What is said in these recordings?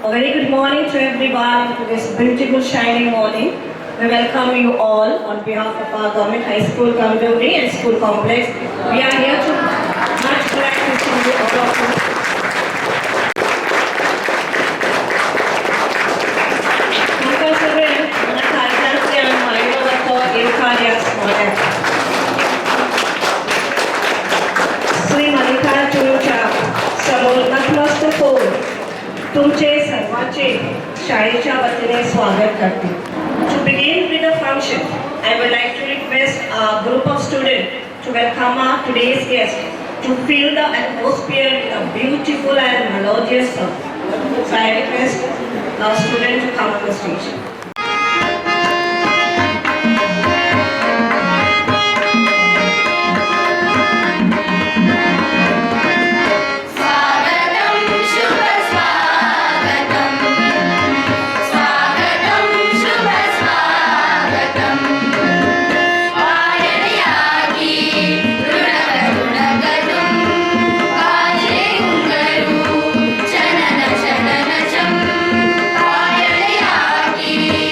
A very good morning to everyone to this beautiful shining morning. We welcome you all on behalf of our Government High School, Kamduri and School Complex. We are here to much glad to see you all of you. Children, Shri मल्लिका चुरूच्या समोर नतमस्तक तुमचे सर्वांचे शाळेच्या वतीने स्वागत करते. To begin with the function, I would like to request a group of students to welcome our today's guest to fill the atmosphere with a beautiful and melodious song. So I request our students to come on the stage. Chana chana cham, ayalaya ki.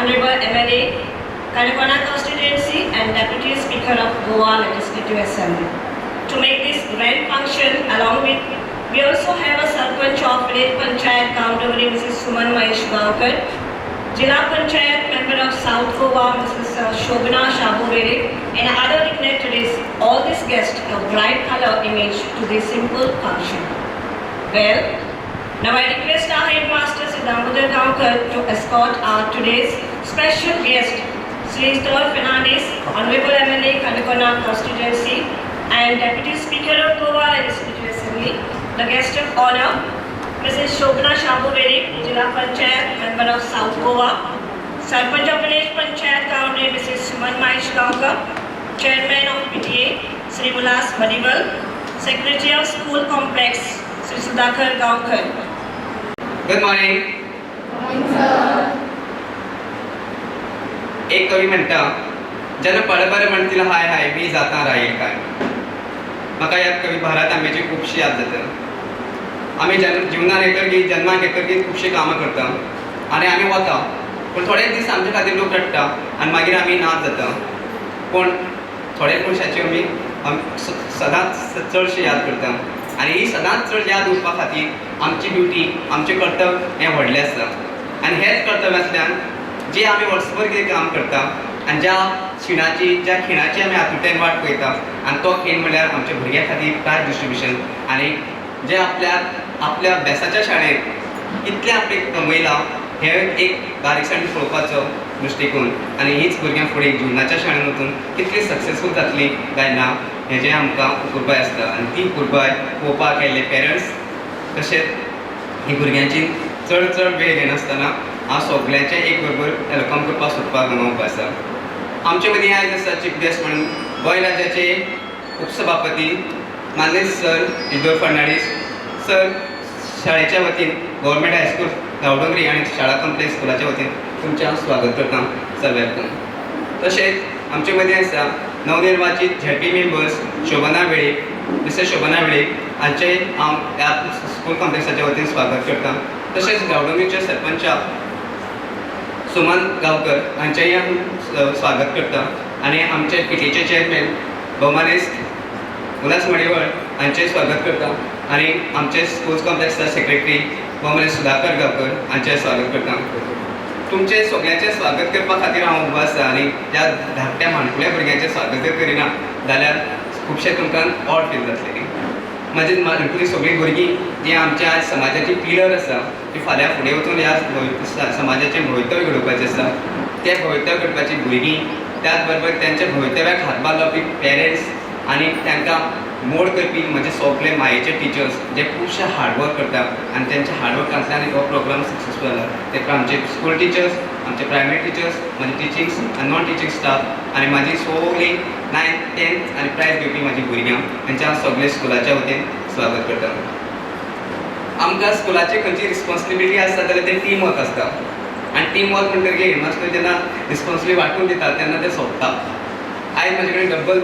Honorable MLA, Kanikona Constituency and Deputy Speaker of Goa Legislative Assembly. To make this grand function, along with, we also have a Sarpanch of Village Panchayat Kaundavari, Mrs. Suman Mahesh Gaonkar, Jila Panchayat member of South Goa, Mrs. Shobana Shabuvere, and other dignitaries. All these guests a bright color image to this simple function. Well, now I request our headmaster Sri Damodar Gaonkar to escort our today's special guest, Sri Stol Fernandes, Honorable MLA Kanikona Constituency and Deputy Speaker of Goa Legislative Assembly, the guest of honor, Mrs. Shobana Shabuvere, Jila Panchayat member of South Goa, Sarpanch of Village Panchayat Kaundavari, Mrs. Suman Mahesh Gaonkar, Chairman of PTA, Sri Ulas Madhiwal, Secretary of School Complex, Sri Sudhakar Gaonkar. Good morning. Morning, sir. एक कवी म्हणटा जेन्ना पळपरे म्हणतील हाय हाय मी जाता राहील काय. म्हाका ह्या कवी भारत आंब्याची खुबशी याद जाता. आमी जिवनान येतकीर जन्माक येतकीर खुबशीं कामां करता आनी आमी वता पूण थोडे दीस आमचे खातीर लोक रडटा आनी मागीर आमी नाच जाता. पूण थोडे मनशाची आमी सदांच चडशी याद करता आनी ही सदांच चड याद उरपा खातीर आमची ड्युटी आमचें कर्तव्य हें व्हडलें आसा. आनी हेंच कर्तव्यातल्यान जे आमी वर्सभर कितें काम करता आनी ज्या खिणाची आमी आतुरतेन वाट पळयता आनी तो खीण म्हणल्यार आमच्या भुरग्यां खातीर प्रायज डिस्ट्रिब्युशन आनी जे आपल्या अभ्यासाच्या शाळेंत कितलें आपणे कमयलां हें एक बारीकसाण पळोवपाचो दृश्टीकोन आनी हीच भुरग्यां फुडें जिवनाच्या शाळेंत वचून कितली सक्सेसफूल जातलीं काय ना हेजें आमकां कुरबाय आसता. आनी ती कुरबाय पळोवपाक गेल्ले पेरंट्स तशेंच ही भुरग्यांची चड वेळ घेनासतना हांव सगळ्यांचें एक बरोबर वेलकम करपाक सोदपाक उलोवप आसा. आमचे मदीं आयज आसा चीफ गेस्ट म्हणून गोंय राज्याचे उपसभापती माननीय सर इदोर फर्नांडीस सर. शाळेच्या वतीन गव्हर्मेंट हायस्कूल गांवडोंगरी आनी शाळा कॉम्प्लेक्स स्कुलाच्या वतीन तुमचें हांव स्वागत करता. Sir welcome. तशेंच आमचे मदीं आसा नवनिर्वाचीत झेडपी मेंबर्स शोभना वेळे, मिसेस शोभना वेळे हांचें हांव ह्या स्कूल कॉम्प्लेक्साच्या वतीन स्वागत करता. तशेंच गांवडोंगरीचे सरपंच सुमन गांवकर हांचेंय हांव स्वागत करता आनी आमचे PTAचे चेअरमॅन भौमानेस्त उल्हास मडीवळ हांचेंय स्वागत करता आनी आमचे स्कूल कॉम्प्लेक्साचे सेक्रेटरी भौमानेस्त सुधाकर गांवकर हांचेंय स्वागत करता. तुमचे सगळ्यांचें स्वागत करपा खातीर हांव उबो आसा आनी त्या धाकट्या माणकुल्या भुरग्यांचें स्वागत जर करिना जाल्यार खुबशें तुमकां ऑड फील जातलें. म्हाजी माणकुली सगळीं भुरगीं जीं आमच्या समाजाची पिलर आसा ती फाल्यां फुडें वचून ह्या समाजाचें भवितव्य घडोवपाचें आसा. तें भवितव्य घडपाची भुरगीं त्याच बरोबर तेंच्या भवितव्याक हातभार लावपी पेरंट्स आनी तांकां मोड करपी म्हजे सगळे मायेचे टिचर्स जे खुबशे हार्डवर्क करतात आनी तेंच्या हार्डवर्कांतल्यान हो प्रोग्राम सक्सेसफूल जाला. ताका आमचे स्कूल टिचर्स, आमचे प्रायमरी टिचर्स, म्हजे टिचिंग्स आनी नॉन टिचिंग स्टाफ आनी म्हाजी सगळीं 9th 10th आनी प्रायज घेवपी म्हाजी भुरग्यां हांचें हांव सगळे स्कुलाच्या वतीन स्वागत करता. आमकां स्कुलाची खंयची रिस्पॉन्सिबिलिटी आसता जाल्यार तें टीम वर्क आसता आनी टीम वर्क म्हणटकीर हेडमास्टर जेन्ना रिस्पॉन्सिबिलिटी वांटून दिता तेन्ना तें सोंपता. आयज म्हाजे कडेन डबल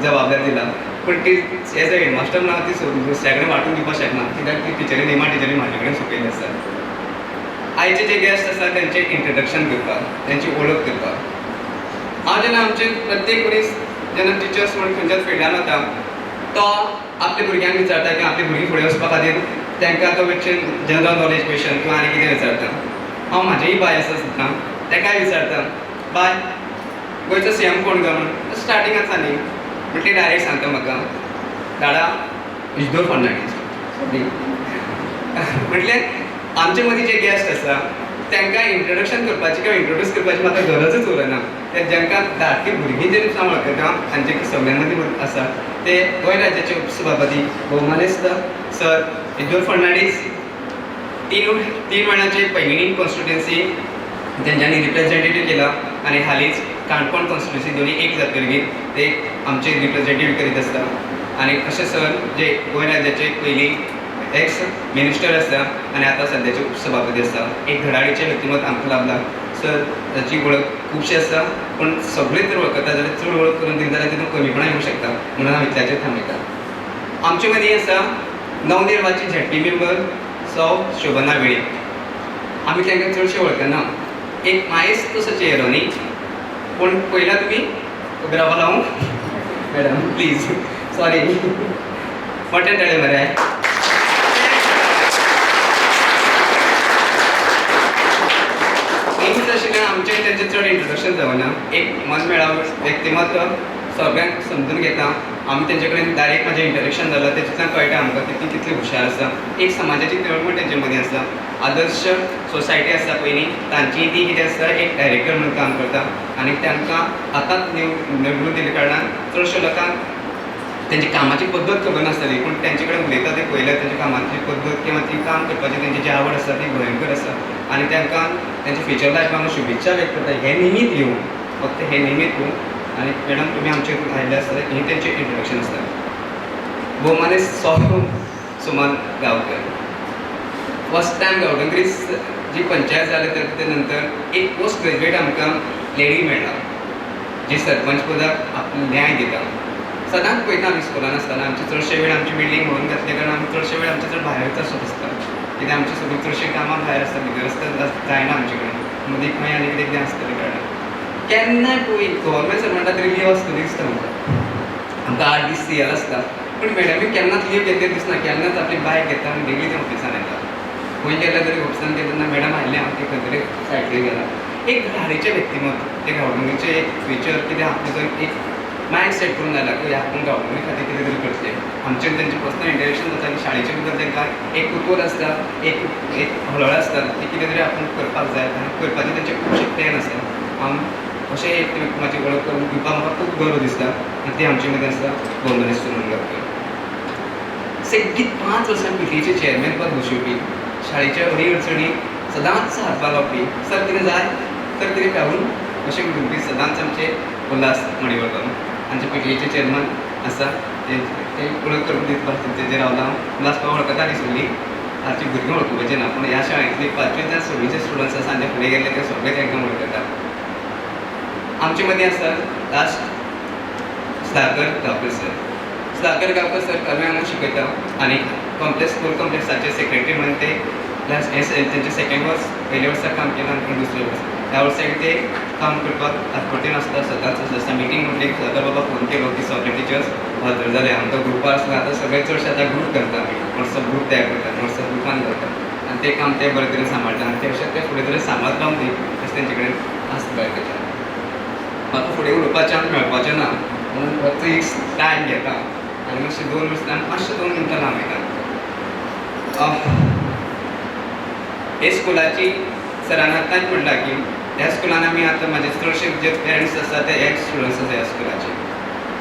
जबाबदारी दिला पूण ती एज अ हेडमास्टर म्हणून हांव ती दुसऱ्या कडेन वांटून दिवपाक शकना कित्याक ती टिचरी नेमा टिचरी म्हाजे कडेन सोंपयल्ली आसा. आयचे जे गेस्ट आसा तेंचें इंट्रोडक्शन करपाक, तेंची वळख करपाक हांव जेन्ना आमचे प्रत्येक मनीस जेन्ना टिचर्स म्हणून खंयच्याच फिल्डान वता तो आपल्या भुरग्यांक विचारता की आपली भुरगीं फुडें वचपा खातीर तांकां तो क्वेश्चन जनरल नॉलेज क्वेश्चन किंवा आनी कितें विचारता. हांव म्हाजेय बाय आसा सुद्दां ताकाय विचारता बाय गोंयचो CM कोण गा म्हणून स्टार्टिंगांत न्ही म्हटली डायरेक्ट सांगता म्हाका धाडा इदोर फर्नांडीस. म्हटलें आमचे मदीं जे गेस्ट आसा तांकां इंट्रोडक्शन करपाची किंवा इंट्रोड्यूस करपाची म्हाका गरजूच उरना. ते जांकां धाकटी भुरगीं जे वळखता आनी जे सगळ्यां मदीं आसा ते गोंय राज्याचे उपसभापती भौमानेस्त सर इदोर फर्नांडीस. 3 वेळांचे पैंगिणी कॉन्स्टिट्युएन्सी तेंच्यांनी रिप्रेझेंटेटीव केला आनी हालींच काणकोण कॉन्स्टिट्युएन्सी दोनी एक जातकीर ते आमचे रिप्रेझेंटेटीव करीत आसता. आनी अशे सर जे गोंय राज्याचे पयलीं एक्स मिनिस्टर आसा आनी आतां सद्याचे उपसभापती आसा. एक धडाडीचें व्यक्तिमत्व आमकां लाभला. सर ताची वळख खुबशी आसा पूण सगळीं जर वळखता जाल्यार चड वळख करून दिली जाल्यार तितून कमीपणां येवंक शकता म्हणून हांव इतल्याचेर थांबयता. आमचे मदीं आसा नवनिर्वाचीत झेडपी मेंबर सौ शोभना वेळे. आमी तांकां चडशे वळखना एक मायेस्त तसो चेहरो न्ही पूण पयला तुमी उबे रावपा लावूं मॅडम प्लीज सॉरी मोठ्यान ताळे मरे एम्स आशिल्ल्यान आमचें तेंचें चड इंट्रोडक्शन जावना एक मन मेळाव व्यक्तिमत्व सगळ्यांक समजून घेता आमी तेंचे कडेन डायरेक्ट म्हाजें इंटरेक्शन जालां तेतूंतल्यान कळटा आमकां की ती कितली हुशार आसा एक समाजाची तिळवण तेंचे मदीं आसा आदर्श सोसायटी आसा पयलीं तांची ती कितें आसा एक डायरेक्टर म्हणून काम करता आनी तांकां आतांच निवडून दिले कारणान चडश्या लोकांक तेंची कामाची पद्दत खबर नासतली पूण तेंचे कडेन उलयता ते पयल्या तेंच्या कामाची पद्दत किंवा ती काम करपाची तेंची जी आवड आसा ती भयंकर आसा आनी तांकां तेंच्या फ्युचर लायफान शुभेच्छा व्यक्त करता हे निमित घेवन फक्त हे निमित घेवन आनी मॅडम तुमी आमचे आयिल्ले आसता ही तेंचें इंट्रोडक्शन आसता भोवमाने सुमन गांवकर फर्स्ट टायम गांवडोंगरीस जी पंचायत जाली ते नंतर एक पोस्ट ग्रॅज्युएट आमकां लेडी मेळ्ळा जी सरपंच पदाक आपलो न्याय दिता सदांच पळयता आमी स्कुलान आसतना आमचे चडशे वेळ आमची बिल्डींग म्हणून घातले कारण आमी चडशे वेळ आमचे चड भायर आसत आसता कित्याक आमची सगळीं चडशीं कामां भायर आसता भितर आसता जायना आमचे कडेन मदीं खंय आनी कितें कितें आसतलें कारणान केन्नाय पळय गव्हर्मेंट सर्वंटाक तरी लीव आसतली दिसता आमकां 8 दीस CL आसता पूण मॅडमी केन्नाच लीव घेतलें दिसना केन्नाच आपली बायक घेता आनी डेली त्या ऑफिसान येता खंय गेल्यार तरी ऑफिसान गेले तेन्ना मॅडम आयिल्ले हांव ते खंय तरी सायडीर गेला एक धाडेचें व्यक्तिमत्व ते गांवडोंगरीचें एक फ्युचर कितें आपलें जर एक मायंड सेट करून जाल्यार की आपूण गांवडोंगरी खातीर कितें तरी करतलें आमचें तेंचें पर्सनल इंटरेक्शन जाता की शाळेचे भितर तांकां एक कुतूहल आसता एक हळहळ आसता ती कितें तरी आपूण करपाक जाय आनी करपाचें तेंचें खुबशे प्लॅन आसा हांव अशें एक म्हाजी वळख करून दिवपाक म्हाका खूब गर्व दिसता आनी ती आमचे मदीं आसा बोंडरे सुमन गांवकर सगळीं 5 वर्सां PTA चेअरमॅन पद भोशिवपी शाळेच्या अडी अडचणी सदांच हातभार लावपी सर कितें जाय तर कितें खावून अशें म्हणून सदांच आमचे उल्हास मणिवळकर आमचे PTA चेअरमॅन आसा ते वळख करून दिवपाक तेजेर रावला उल्हास वळखता ती सगळीं ताची भुरगीं वळखुपाचें ना पूण ह्या शाळेंतली 5वेच्यान 6वेचे स्टुडंट्स आसा आनी फुडें गेले ते सगळेच एकदम वळखता आमचे मदीं आसा लास्ट सुधाकर गांवकर सर कर्मे हांगा शिकयता आनी स्कूल कॉम्प्लेक्साचे सेक्रेटरी म्हणून ते तेंचे सेकंड वर्स पयल्या वर्साक काम केलां आनी दुसऱ्या वर्स ह्या वर्साक ते काम करपाक तात्पर्य आसता सदांच आसता मिटींग म्हणून एक सुधाकर बाबा फोन केलो की सगळे टिचर्स हजर जाले आमकां ग्रुपार आसता आतां सगळे चडशे आतां ग्रूप करता वॉट्सअप ग्रूप तयार करता वॉट्सअप ग्रुपान करता आनी ते काम ते बरे तरेन सांबाळटा आनी ते अशें ते फुडें तरेन सांबाळत रावून दी अशें तेंचे कडेन आसता बायकाचें म्हाका फुडें उलोवपाचें आनी मेळपाचें ना म्हणून फक्त एक टायम घेता आनी मातशें 2 वर्सां मातशें 2 मिनटां लांबयता हे स्कुलाची सरान आतांच म्हणलां की ह्या स्कुलान आमी आतां म्हाजे चडशे जे पेरंट्स आसा ते एक्स स्टुडंट्स आसा ह्या स्कुलाचे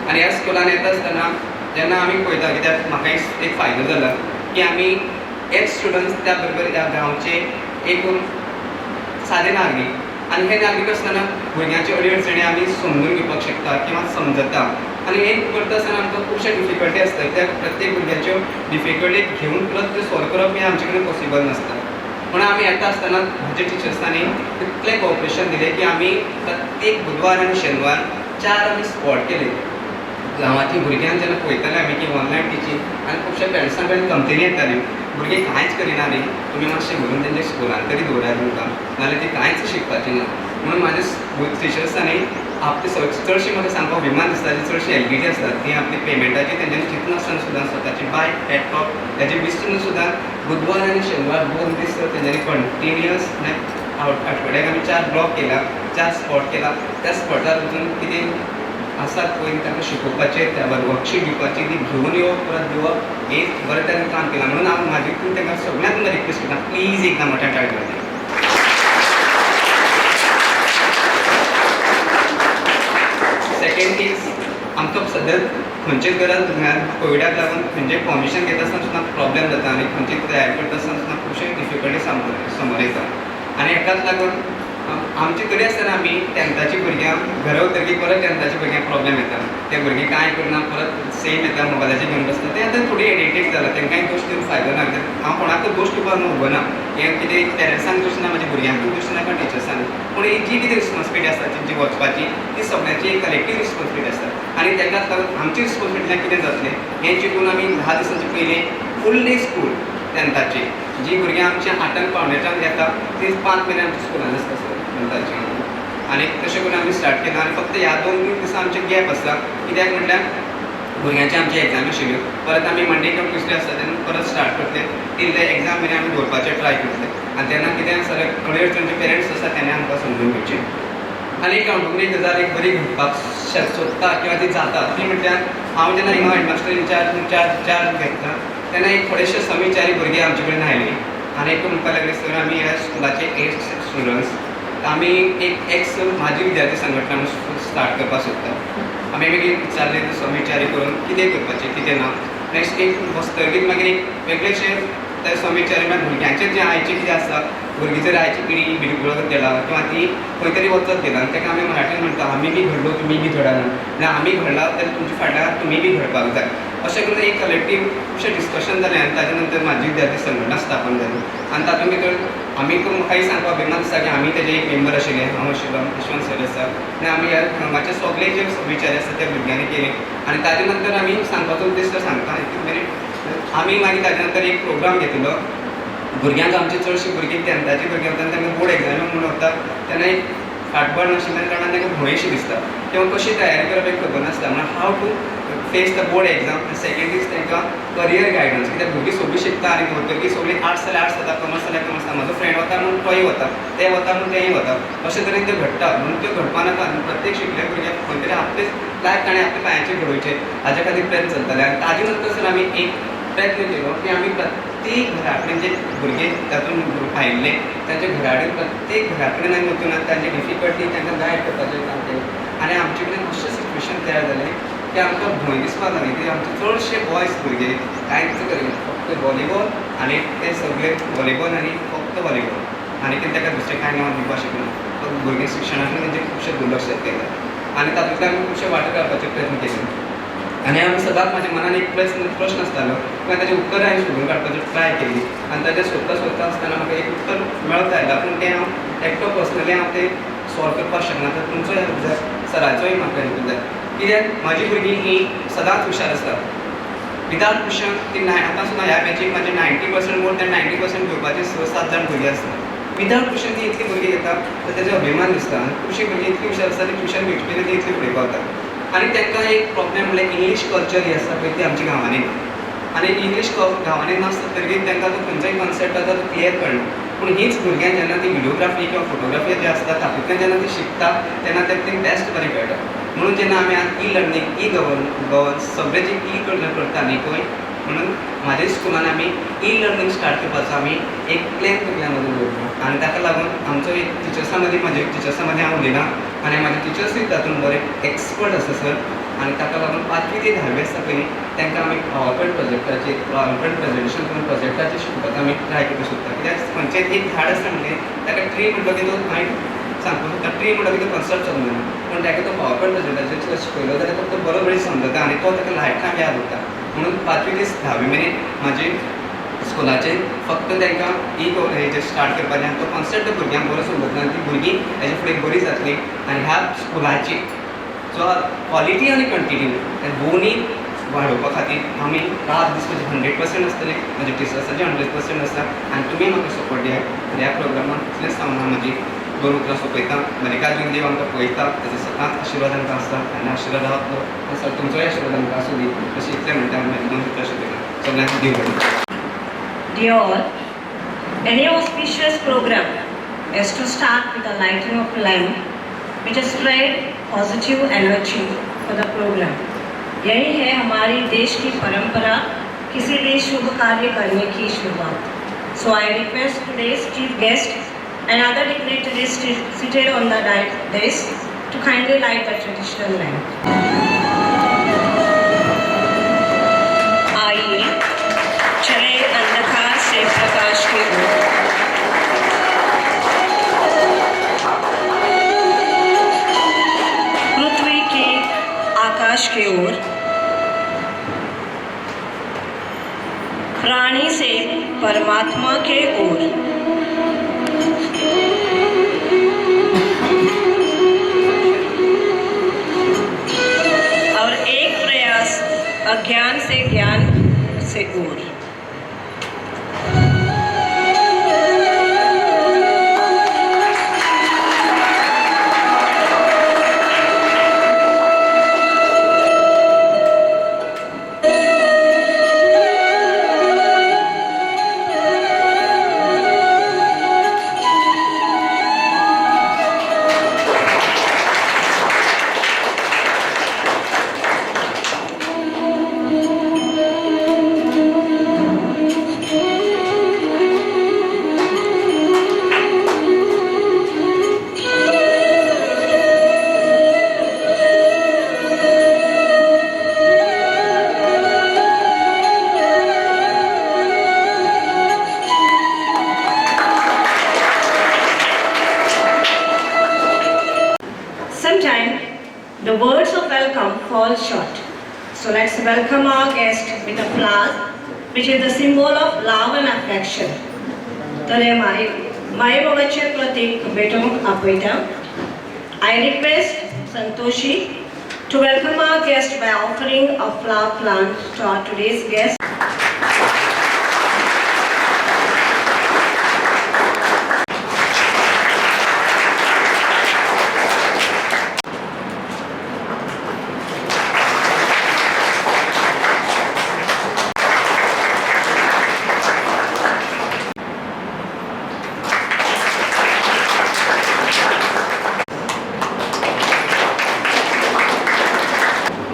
आनी ह्या स्कुलान येता आसतना जेन्ना आमी पळयता कित्याक म्हाका एक फायदो जाला की आमी एक्स स्टुडंट्स त्या बरोबर ह्या गांवचे एक सादे नागरीक आनी हे नागरीक आसतना भुरग्यांची अडी अडचणी आमी समजून घेवपाक शकता किंवा समजता आनी हे करता आसतना आमकां खुबशे डिफिकल्टी आसता कित्याक प्रत्येक भुरग्याच्यो डिफिकल्टी घेवन परत ते सॉल्व करप हें आमचे कडेन पॉसिबल नासता म्हणून आमी येता आसतना म्हाज्या टिचर्सांनी इतलें कॉपरेशन दिलें की आमी प्रत्येक बुधवार आनी शेनवार 4 आमी स्पॉट केले गांवांतली भुरग्यांक जेन्ना पळयताले आमी की ऑनलायन टिचींग आनी खुबशे पेरंट्सां कडेन कंप्लेनी येताल्यो भुरगीं कांयच करिना न्ही तुमी मातशें व्हरून तेंच्या स्कुलान तरी दवरात तुमकां नाजाल्यार ती कांयच शिकपाचीं ना म्हणून म्हाज्या टिचर्सांनी आपली चडशी म्हाका सांगपाक अभिमान दिसता जी चडशी एलटीडी आसतात ती आपली पेमेंटाची तेंच्यांनी चिंतनासतना सुद्दां स्वताची बायक लॅपटॉप हेजे विसरून सुद्दां बुधवार आनी शेनवार 2 दीस तेंच्यांनी कंटिन्युअस आठवड्याक आमी 4 ब्लॉक केला 4 स्पॉट केला त्या स्पॉटार वचून कितें आसात पळय तांकां शिकोवपाचें त्या भायर वर्कशीट दिवपाची ती घेवन येवप परत दिवप हे बरे तरेन काम केलां म्हणून हांव म्हाजी तांकां सगळ्यांक तुमकां रिक्वेस्ट करता प्लीज एकदां मोठ्यान टाळी वाजय सेकेंड केस आमकां सद्या खंयचेच घरांत कोविडाक लागून खंयचें फॉर्मेशन घेता आसतना सुद्दां प्रॉब्लेम जाता आनी खंयचें तयार करता आसतना सुद्दां खुबशे डिफिकल्टी समोर येता आनी हेकाच लागून आमचे कडेन आसतना आमी 10थाची भुरग्यांक घरा उतरकी परत 10थाची भुरग्यांक प्रॉब्लेम येता ते भुरगीं कांय करना परत सेम येता मोबायलाचेर घेवन बसता ते आतां थोडी एडिक्टेड जाला तांकांय दोश दिवन फायदो ना हांव कोणाकूय दोश दिवपाक उबो ना हें कितें पेरंट्सांक दोश ना म्हाज्या भुरग्यांकूय दोश ना टिचर्सांक पूण ही जी कितें रिस्पॉन्सिबिलिटी आसता तेंची वचपाची ती सगळ्यांची एक कलेक्टीव रिस्पॉन्सिबिलिटी आसता आनी ताकाच लागून आमची रिस्पॉन्सिबिलिटींतल्यान कितें जातलें हें चिंतून आमी 10 दिसांचे पयलीं फूल डे स्कूल 10थाची जी भुरगीं आमच्या 8 पावणेच्यान येता ती 5 म्हयने आमच्या स्कुलान आसता सर म्हणटाचे आनी तशें करून आमी स्टार्ट केला आनी फक्त ह्या 2-3 दिसां आमचे गॅप आसा कित्याक म्हटल्यार भुरग्यांची आमची एग्जाम आशिल्ल्यो परत आमी मंडे किंवा ट्युजडे आसता तेन्ना परत स्टार्ट करतले टील ते एग्जाम मेरेन आमी दवरपाचें ट्राय करतले आनी तेन्ना कितें सगळे खंय जे पेरंट्स आसा तेणे आमकां समजून घेवचें आनी एक हांव एक गजाल एक बरी घडपाक सोदता किंवा ती जाता ती म्हटल्यार हांव जेन्ना हिंगा हेडमास्टर चार्ज घेतला तेन्ना एक थोडेशे समीचारी भुरगे आमचे कडेन आयले आनी एक म्हणपाक लागले सर आमी ह्या स्कुलाचे 8 स्टुडंट्स आमी एक म्हाजी विद्यार्थी संघटना स्टार्ट करपाक सोदता आमी मागीर विचारलें समीचारी करून कितें करपाचें कितें ना नेक्स्ट एक बसतकीर मागीर एक वेगळेशे ते समीचारी मागीर भुरग्यांचें जें आयचें कितें आसा भुरगीं जर आयची पिडी बिलकुल गेला किंवा ती खंय तरी वचत गेला आनी ताका आमी मराठीन म्हणटा आमी बी घडलो तुमी बी घडा ना आमी घडला तर तुमच्या फाटल्यान तुमी बी घडपाक जाय अशें करून एक कलेक्टीव अशें डिस्कशन जालें आनी ताजे नंतर म्हाजी विद्यार्थी संघटना स्थापन जाली आनी तातूंत भितर आमी म्हाकाय सांगपाक अभिमान आसा की आमी तेजे एक मेंबर आशिल्ले हांव आशिल्लो यशवंत सर आसा आनी आमी ह्या हांगाचे सगळे जे विचार आसा ते भुरग्यांनी केले आनी ताजे नंतर आमी सांगपाचो उद्देश सांगता आमी मागीर ताजे नंतर एक प्रोग्राम घेतिल्लो भुरग्यांक आमचे चडशीं भुरगीं 10th भुरगीं वता तांकां बोर्ड एग्जामी म्हणून वता तेन्ना एक फाटबळ नाशिल्ल्या कारणान तांकां भंयशी दिसता किंवा कशी तयारी करप एक खबर नासता म्हणून how to face the board exam second is तांकां करियर गायडन्स कित्याक भुरगीं सगळीं शिकता आनी भरतकी सगळीं आर्ट्स जाल्यार आर्ट्स जाता कॉमर्स जाल्यार कॉमर्स जाता म्हजो फ्रेंड वता म्हणून तोय वता ते वता म्हणून तेंय वता अशें तरेन तें घडटा म्हणून त्यो घडपा नाका प्रत्येक शिकल्या भुरग्याक खंय तरी आपले लायफ ताणें आपल्या पांयाचेर घडोवचें हाजे खातीर प्रयत्न चलताले आनी ताजे नंतर सर आमी एक प्रयत्न केलो की आमी प्रत्येक घरा कडेन जे भुरगे तातूंत आयिल्ले तांच्या घरा कडेन प्रत्येक घरा कडेन आमी वचून तांचे डिफिकल्टी तांकां गायड करपाचें काम केलें आनी आमचे कडेन अशें सिच्युएशन तयार जालें की आमकां भंय दिसपाक लागली की आमचे चडशे बॉयज भुरगे कांयच करिना फक्त वॉलीबॉल आनी ते सगळे वॉलीबॉल आनी फक्त वॉलीबॉल आनी कितें ताका दुसरें कांय नांव दिवपाक शिकना फक्त भुरगे शिक्षणा कडेन तेंचे खुबशे दुर्लक्ष केलें आनी तातूंतल्यान आमी खुबशे वाटे काडपाचे प्रयत्न केले आनी हांवें सदांच म्हाज्या मनान एक प्रश्न आसतालो किंवा ताचें उत्तर हांवें सोदून काडपाची ट्राय केली आनी ताचें सोदता आसतना म्हाका एक उत्तर मेळत आयलां पूण तें हांव एकटो पर्सनली हांव तें सॉल्व करपाक शकना तर तुमचोय हेल्प जाय सराचोय म्हाका हेल्प जाय कित्याक म्हाजी भुरगीं ही सदांच हुशार आसता विदावट ट्युशन ती आतां सुद्दां ह्या बॅचीक म्हाजे 90% मोर दॅन 90% घेवपाचे 6-7 जाण भुरगीं आसता विदावट ट्युशन ती इतली भुरगीं घेता तर तेजो अभिमान दिसता आनी खुबशीं भुरगीं इतली हुशार आसता आनी ट्युशन घेवचे पयलीं ती इतली फुडें पावता आनी तांकां एक प्रॉब्लेम म्हणल्यार इंग्लीश कल्चर ही आसता पळय ती आमच्या गांवांनी ना आनी इंग्लीश गांवांनी नासता तरी तांकां तो खंयचोय कॉन्सेप्ट आसा तो क्लियर कळना पूण हीच भुरग्यां जेन्ना ती विडियोग्राफी किंवा फोटोग्राफी जी आसता तातूंतल्यान जेन्ना ती शिकता तेन्ना तें बेस्ट बरें कळटा म्हणून जेन्ना आमी आतां ई लर्निंग ई गवर्नन्स सगळें जे ई करता न्ही पळय म्हणून म्हाज्या स्कुलान आमी ई लर्निंग स्टार्ट करपाचो आमी एक प्लॅन तकल्या मदीं दवरलो आनी ताका लागून आमचो एक टिचर्सां मदीं म्हाज्या टिचर्सां मदीं हांव उलयना आनी म्हाजे टिचर्सूय तातूंत बरे एक्सपर्ट आसा सर आनी ताका लागून 5वी ते 10वी आसता पळय तांकां आमी पावरपॉयंट प्रोजेक्टाचेर पावरपॉयंट प्रेजेंटेशन करून प्रोजेक्टाचेर शिकोवपाक आमी ट्राय करूंक सोदता कित्याक खंयचें एक झाड आसा म्हणजे ताका ट्री म्हणलो की तो हांवें सांगपाक सोदता ट्री म्हणलो की तो कॉन्सेप्ट समजना पूण ताका तो पावरपॉयंट प्रेजेंटेचेर शिकयलो जाल्यार तो बरो बरें समजता आनी तो ताका लायफटायम याद उरता म्हणून 5वी ते 10वी मेरेन म्हाजे स्कुलाचे फक्त तांकां हेजेर स्टार्ट करपाचें आनी तो कॉन्सेप्ट भुरग्यांक बरो समजता आनी ती भुरगीं हेजे फुडें बरी जातली आनी ह्या स्कुलाची जो क्वॉलिटी आनी क्वॉन्टिटी दोनी वाडोवपा खातीर आमी रात दीस म्हजे 100% आसतले म्हाजे टिचर्सांचे 100% आसता आनी तुमी म्हाका सपोर्ट दियात ह्या प्रोग्रामाक इतलेंच सांगून हांव म्हाजी 2 उतरां सोंपयता मल्लिकार्जून देव आमकां पळयता ताचो सदांच आशिर्वाद आमकां आसता आनी आशिर्वाद रावतलो सर तुमचोय आशिर्वाद आमकां आसूं दी अशें इतलें म्हणटा हांव म्हाजी 2 उतरां सोंपयता सगळ्यांक देव बरें Dear all, any auspicious program is to start with the lighting of a lamp which is spread positive energy for the program. यही है हमारी देश की परंपरा किसी भी शुभ कार्य करने की शुरुआत. So I request today's chief guest and other dignitaries seated on the dais to kindly light the traditional lamp. आइए चले अंधकार से प्रकाश की ओर. पृथ्वी के आकाश की ओर. प्राणी से परमात्मा के ओर. और एक प्रयास अज्ञान से ज्ञान से or. The words of welcome fall short. So let's welcome our guest with a flower, which is the symbol of love and affection. तर मायेमोगाचें प्रतीक भेटूंक आपयता. I request Santoshi to welcome our guest by offering a flower plant to our today's guest.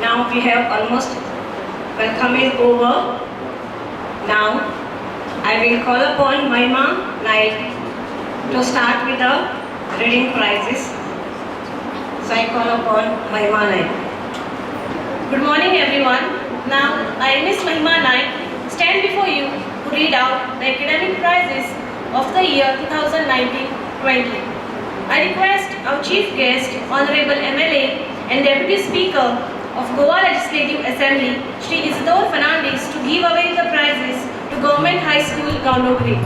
Now we have almost welcoming over. Now I will call upon Mahima Naik to start with the reading prizes. So I call upon Mahima Naik. Good morning everyone. Now I, Miss Mahima Naik, stand before you to read out the academic prizes of the year 2019-20. I request our chief guest, Honorable MLA and Deputy Speaker of Goa Legislative Assembly, Shri Isidore Fernandes, to give away the prizes to Government High School, Gaundogri.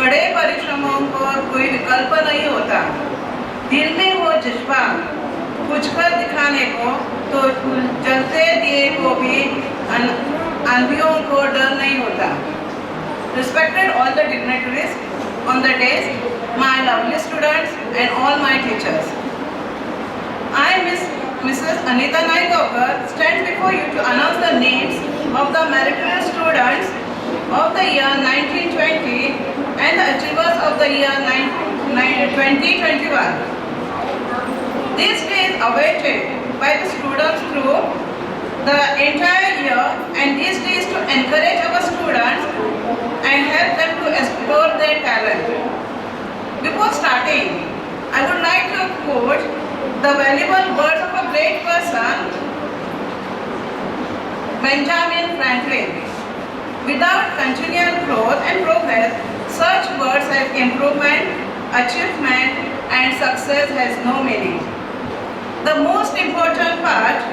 कड़े परिश्रमों को कोई विकल्प नहीं होता। दिल में वो जज्बा कुछ कर दिखाने को, तो जलते दिए को भी आंधियों को डर नहीं होता। Respected all the dignitaries on the dais, my lovely students and all my teachers. I, Mrs. Anita Naikokar, stand before you to announce the names of the meritorious students of the year 1920 and the achievers of the year 2021. This day is awaited by the students through the entire year, and this day is to encourage our students and help them to explore their talent. Before starting, I would like to quote the valuable words of a great person, Benjamin Franklin. Without continual growth and progress, such words as improvement, achievement, and success has no meaning. The most important part,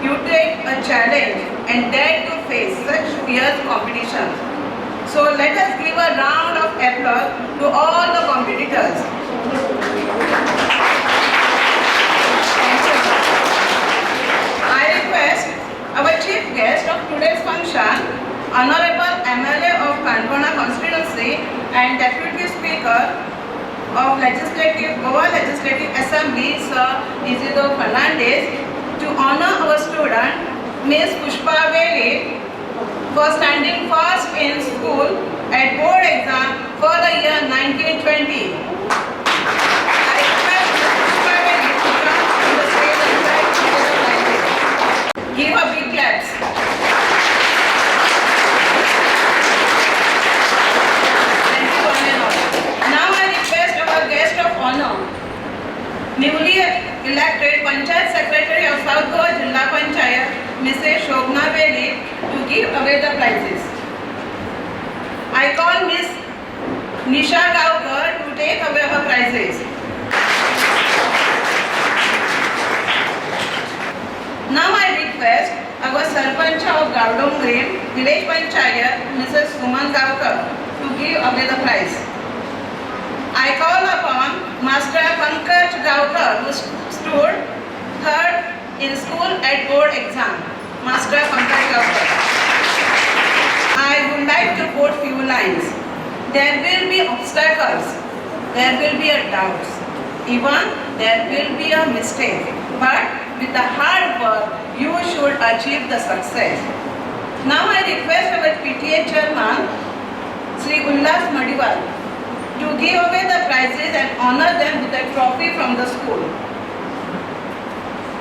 you take a challenge and dare to face such fierce competition. So let us give a round of applause to all the competitors. I request our chief guest of today's function, Honorable MLA of Kanpona constituency and Deputy Speaker of Goa Legislative Assembly, Sir Isidro Fernandez, to honor our student, Ms. Pushpa Veli, for standing first in school at board exam for the year 1920. I request Ms. Pushpa Veli to come on the stage and try to say the prizes. Give a big claps. Thank you one and all. Now I request our guest of honor, newly elected Panchayat Secretary of South Goa Jilla Panchayat, Mrs. Shobna Veli, to give away the prizes. I call Ms. Nisha Gaukar to take away her prizes. Now I request our Sarpanch of Gaudongri, Village Panchayat, Mrs. Suman Gaukar, to give away the prize. I call upon Master Pankaj Gaukar, who stood third in school at board exam. Master Pankaj Gaukar. I would like to quote few lines. There will be obstacles, there will be doubts, even there will be a mistake. But with the hard work, you should achieve the success. Now I request our PTA chairman, Sri Ullas Madiwal, to give away the prizes and honor them with a trophy from the school.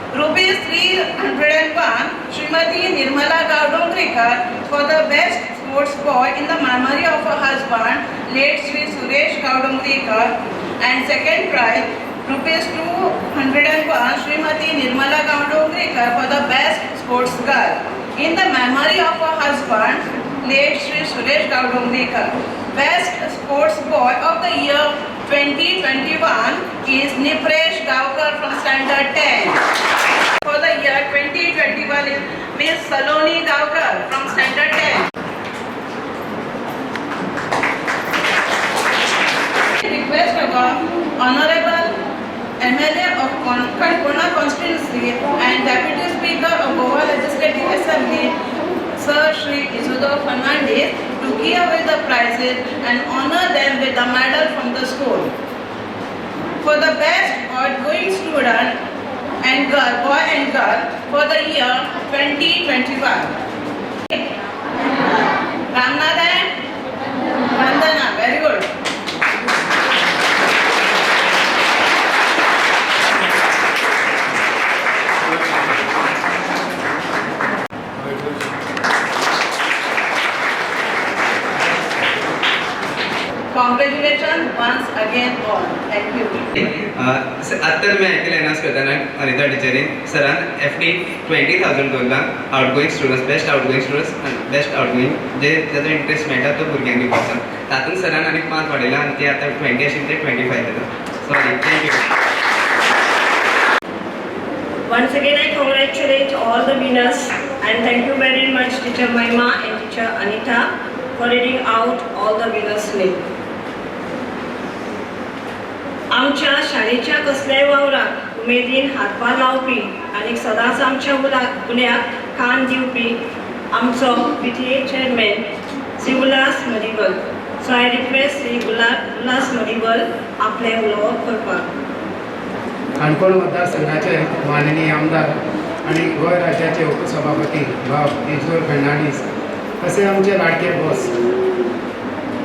Rupees 301, Srimati Nirmala Gaudongrikar, for the best sports boy in the memory of her husband, late Sri Suresh Gaudongrikar, and second prize, Rupees 201, Srimati Nirmala Gaudongrikar, for the best sports girl in the memory of her husband, late Sri Suresh Gaudongrikar. Best sports boy of the year 2021 is Nipresh Gaukar from standard 10. For the year 2021 is Ms. Saloni Gaukar from standard 10. Request our Honorable MLA of Kanpona constituency and Deputy Speaker of Goa Legislative Assembly, Sir Shri Isidro Fernandez, to give away the prizes and honor them with a medal from the school. For the best outgoing student and girl, boy and girl, for the year 2021. Ramnathan Vandana, very good. Congratulations once again all. Thank you. आता तुम्ही ऐकलं ना करताना अनिता टिचरीन सरान FD 20,000 दवरला outgoing students best outgoing students आनी best outgoing जे ताजो इंट्रस्ट मेळटा तो भुरग्यांक दिवपाचो तातूंत सरान आनीक मार्क वाडयला आनी ती आतां 20 आशिल्ली ते 25 जाता sorry thank you. Once again, I congratulate all the winners and thank you very much, Teacher Mahima and Teacher Anita, for reading out all the winners' names. आमच्या शाळेच्या कसल्याय वावराक उमेदीन हातभार लावपी आनी सदांच आमच्या उल्याक खाण दिवपी आमचो PTA chairman Shri Ulhas Madival. So I request Shri Ulhas Madival आपले उलोवप करपाक. काणकोण मतदारसंघाचे माननीय आमदार आणि गोंय राज्याचे उपसभापती भाव ईश्वर फर्नांडीस, तसे आमचे लाडके बॉस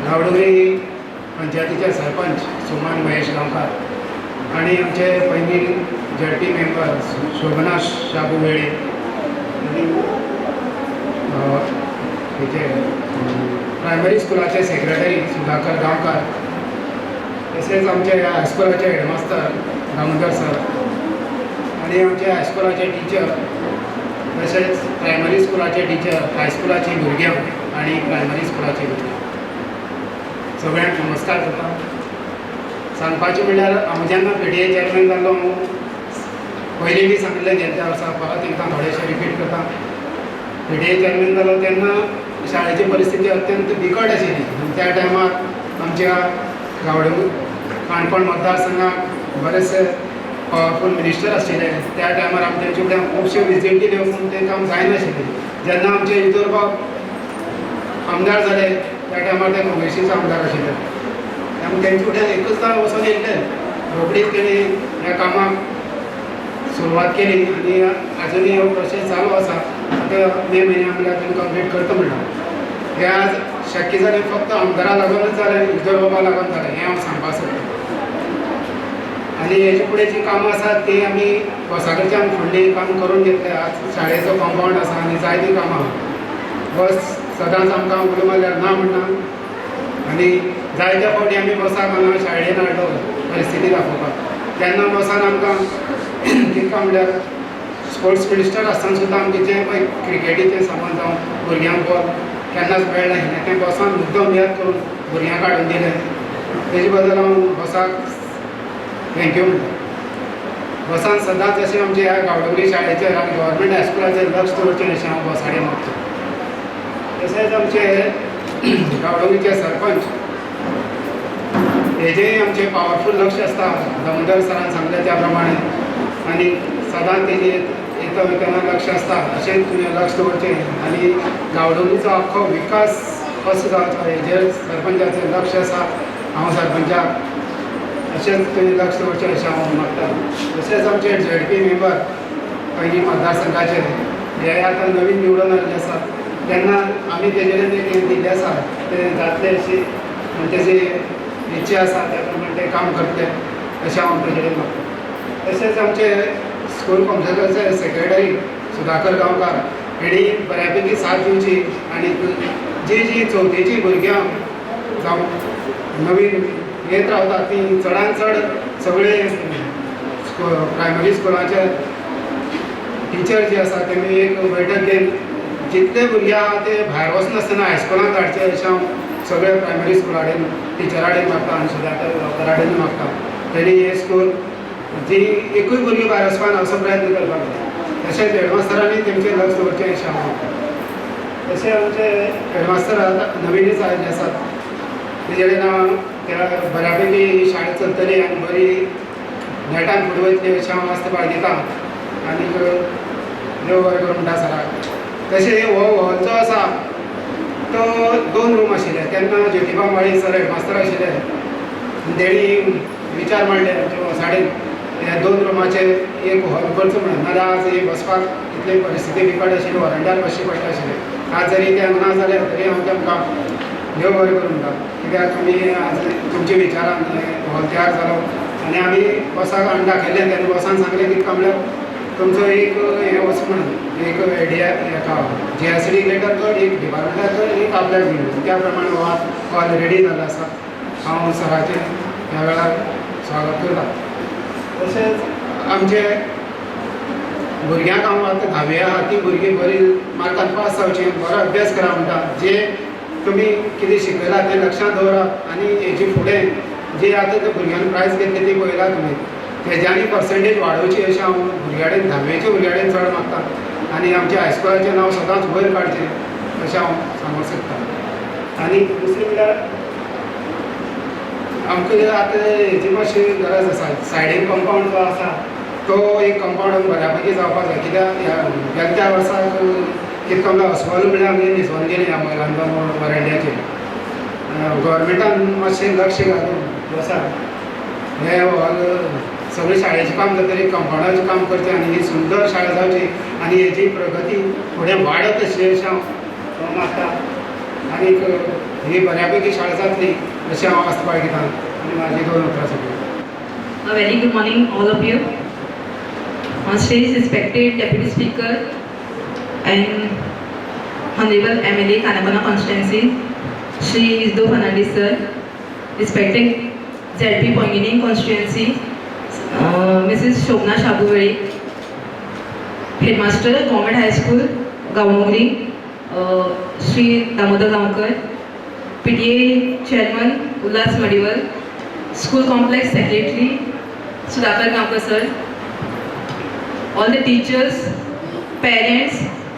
गांवडोंगरी पंचायतीचे सरपंच सुमन महेश गांवकार आणि आमचे पैंगीण ZP मेंबर शोभना शाबू वेळे आणि हेचे प्रायमरी स्कुलाचे सेक्रेटरी सुधाकर गांवकार, तसेच आमचे हायस्कुलाचे हेडमास्तर दामोदर सर आणि आमचे हायस्कुलाचे टिचर, तसेच प्रायमरी स्कुलाचे टिचर, हायस्कुलाची भुरग्यां आणि प्रायमरी स्कुलाची भुरग्यां, सगळ्यांक नमस्कार करता. सांगपाचें म्हणल्यार हांव जेन्ना PTA चेअरमॅन जाल्लो, हांव पयलीं बी सांगलें गेल्या वर्सा, परत एकदां थोडेशें रिपीट करता. PTA चेअरमॅन जालो तेन्ना शाळेची परिस्थिती अत्यंत बिकट आशिल्ली. त्या टायमार आमच्या गांवडोंगरी काणकोण मतदारसंघाक बरेचसे पॉवरफूल मिनिस्टर आशिल्ले. त्या टायमार आमी तेंचे कडेन खुबश्यो विजीट दिल्यो, पूण तें काम जायनाशिल्लें. जेन्ना आमचे इतर बाब आमदार जाले त्या टायमार ते काँग्रेसीचे आमदार आशिल्ले. त्यामुळे तेंचे कडेन एकचदा वचून येयल्ले, रोखडीच तेणी ह्या कामाक सुरवात केली आणि अजुनूय हो प्रोसेस चालू आसा. आता मे म्हयन्या म्हणल्यार तेणी कंप्लीट करता म्हणटा. हें आज शक्य जालें फक्त आमदारा लागूनच जालें, इतर बाबा लागून जालें, हें हांव सांगपाक सोदतां. आणि हेचे फुडें जी कामां आसात ती आमी बसा कडच्यान फुडलीं काम करून घेतले. आज शाळेचो कॉम्पावंड आसा आनी जायतीं कामां. बस सदांच आमकां उलो मारल्यार ना म्हणना आनी जायत्या फावटी आमी बसाक हांगा शाळेन हाडलो परिस्थिती दाखोवपाक. तेन्ना बसान आमकां कितका म्हणल्यार स्पोर्ट्स मिनिस्टर आसतना सुद्दां आमचे पळय क्रिकेटीचें सामान जावं भुरग्यांक बॉल केन्नाच मेळना आशिल्लें, तें बसान मुद्दम याद करून भुरग्यांक हाडून दिलें. तेजे बद्दल हांव बसाक थँक्यू म्हणटा. बसान सदांच अशें आमचे ह्या गांवडोंगरी शाळेचेर आनी गव्हर्मेंट हायस्कुलाचेर लक्ष दवरचें अशें हांव बसाडेन मागता. तशेंच आमचे गांवडोंगरीचे सरपंच हेजेंय आमचें पावरफूल लक्ष आसता, दामोदर सरान सांगलें त्या प्रमाणे, आनी सदांच तेजेर येता वयतना लक्ष आसता. अशेंच तुवें लक्ष दवरचें आनी गांवडोंगरीचो आख्खो विकास कसो जावचो हेजेर सरपंचाचें लक्ष आसा. हांव सरपंचाक अशेंच तुवें लक्ष दवरचें अशें हांव मागता. तशेंच आमचे ZP मेंबर पैंगीण मतदारसंघाचे हे आतां नवीन निवडून आयिल्ले आसात. तेन्ना आमी तेजेर एक दिल्लें आसा, तें जातलें अशी तेजी इच्छा आसा त्या प्रमाणे ते काम करतले अशें हांव तेजे कडेन मागता. तशेंच आमचे स्कूल कॉम्प्लेक्साचे सेक्रेटरी सुधाकर गांवकार हेणी बऱ्यापैकी साथ दिवची आनी जी चवथीची भुरग्यां जावं नवीन येत रावता ती चडांत चड सगळे प्रायमरी स्कुलाचे टिचर जे आसा तेमी एक बैठक घेवन जितले भुरगे आहा ते भायर वचनासतना हायस्कुलांत धाडचे अशें हांव सगळे प्रायमरी स्कुला कडेन टिचरा कडेन मागता आनी सुदाकर गांवकारा कडेन मागता. तेणी हे स्कूल जी एकूय भुरगीं भायर वचपाना असो प्रयत्न करपाक जाय. तशेंच हेडमास्टरांनी तेंचेर लक्ष दवरचें अशें हांव मागता. तशें आमचे हेडमास्टर आतां नवीनच आयिल्ले आसात. तेजे कडेन हांव बऱ्यापैकी शाळा चलतली आनी बरी नेटान फुडें वयतली अशें हांव आस्त बाळगिता आनी देव बरें करूं म्हणटा सराक. तशें हो हॉल जो आसा तो 2 रूम आशिल्ले. तेन्ना ज्योतिबा माळी सर हेडमास्तर आशिल्ले. तेणी विचार मांडले आमच्या वसाडेन ह्या 2 रुमाचे एक हॉल करचो म्हणून. नाल्यार आज ही बसपाक इतली परिस्थिती बिकट आशिल्ली, वरांड्यार बसचें पडटा आशिल्लें. आज जरी तें ना जाल्यार तरी हांव तेमकां देव बरें करूं म्हणटा. कित्याक तुमी आज तुमच्या विचारान हॉल तयार जालो आनी आमी बसाक हाडून दाखयलें. तेन्ना बसान सांगलें कितका म्हणल्यार तुमचो एक हें वच म्हणून एक हेका GSD लेटर कर, एक डिपार्टमेंटाक कर, एक आपल्याक दिवन. त्या प्रमाणे हो हॉल रेडी जाल्लो आसा. हांव सराचें ह्या वेळार स्वागत करता. तशेंच आमचे भुरग्यांक हांव आतां 10वी आहा ती भुरगीं बरी मार्कान पास जावचीं, बरो अभ्यास करा म्हणटा. जे तुमी कितें शिकयला तें लक्षांत दवरात आनी हेजे फुडें जे आतां त्या भुरग्यांक प्रायज घेतले ती पळयला तुमी, तेज्यांनी पर्संटेज वाडोवची अशें हांव भुरग्यां कडेन 10वेच्या भुरग्यां कडेन चड मागता. आनी आमच्या हायस्कुलाचें नांव सदांच वयर काडचें अशें हांव सांगूंक सोदतां. आनी दुसरें म्हणल्यार आमकां आतां हेची मातशी गरज आसा. सायडीन कंपाऊंड जो आसा तो एक कंपाऊंड बऱ्या पैकी जावपाक जाय. कित्याक त्या वर्साक कितको अस्वल म्हणल्यार आमी न्हिसोवन गेली ह्या महिलांच्या वरांड्याचेर. गव्हर्मेंटान मातशें लक्ष घालून आसा हे हॉल सगळें शाळेचें काम जातकीर कंपाऊंडाचें काम करचें आनी ही सुंदर शाळा जावची आनी हेची प्रगती फुडें वाडत अशी अशें हांव मागता. आनीक ही बऱ्या पैकी शाळा जातली अशें हांव आस्त बाळगितां आनी म्हाजी 2 उतरां सोंपलीं. A very good morning, all of you. On stage, respected Deputy Speaker and Honorable MLA Kanapana Constituency, Shri Isdo Fernandes Sir, respected ZP Pongini Constituency, Mrs. Shobna Shabuveri, Headmaster, Government High School, Gavamogri, Shri Damodar Gaonkar, PTA Chairman Ullas Madiwal, School Complex Secretary Sudhakar Gaonkar Sir, all the teachers, parents,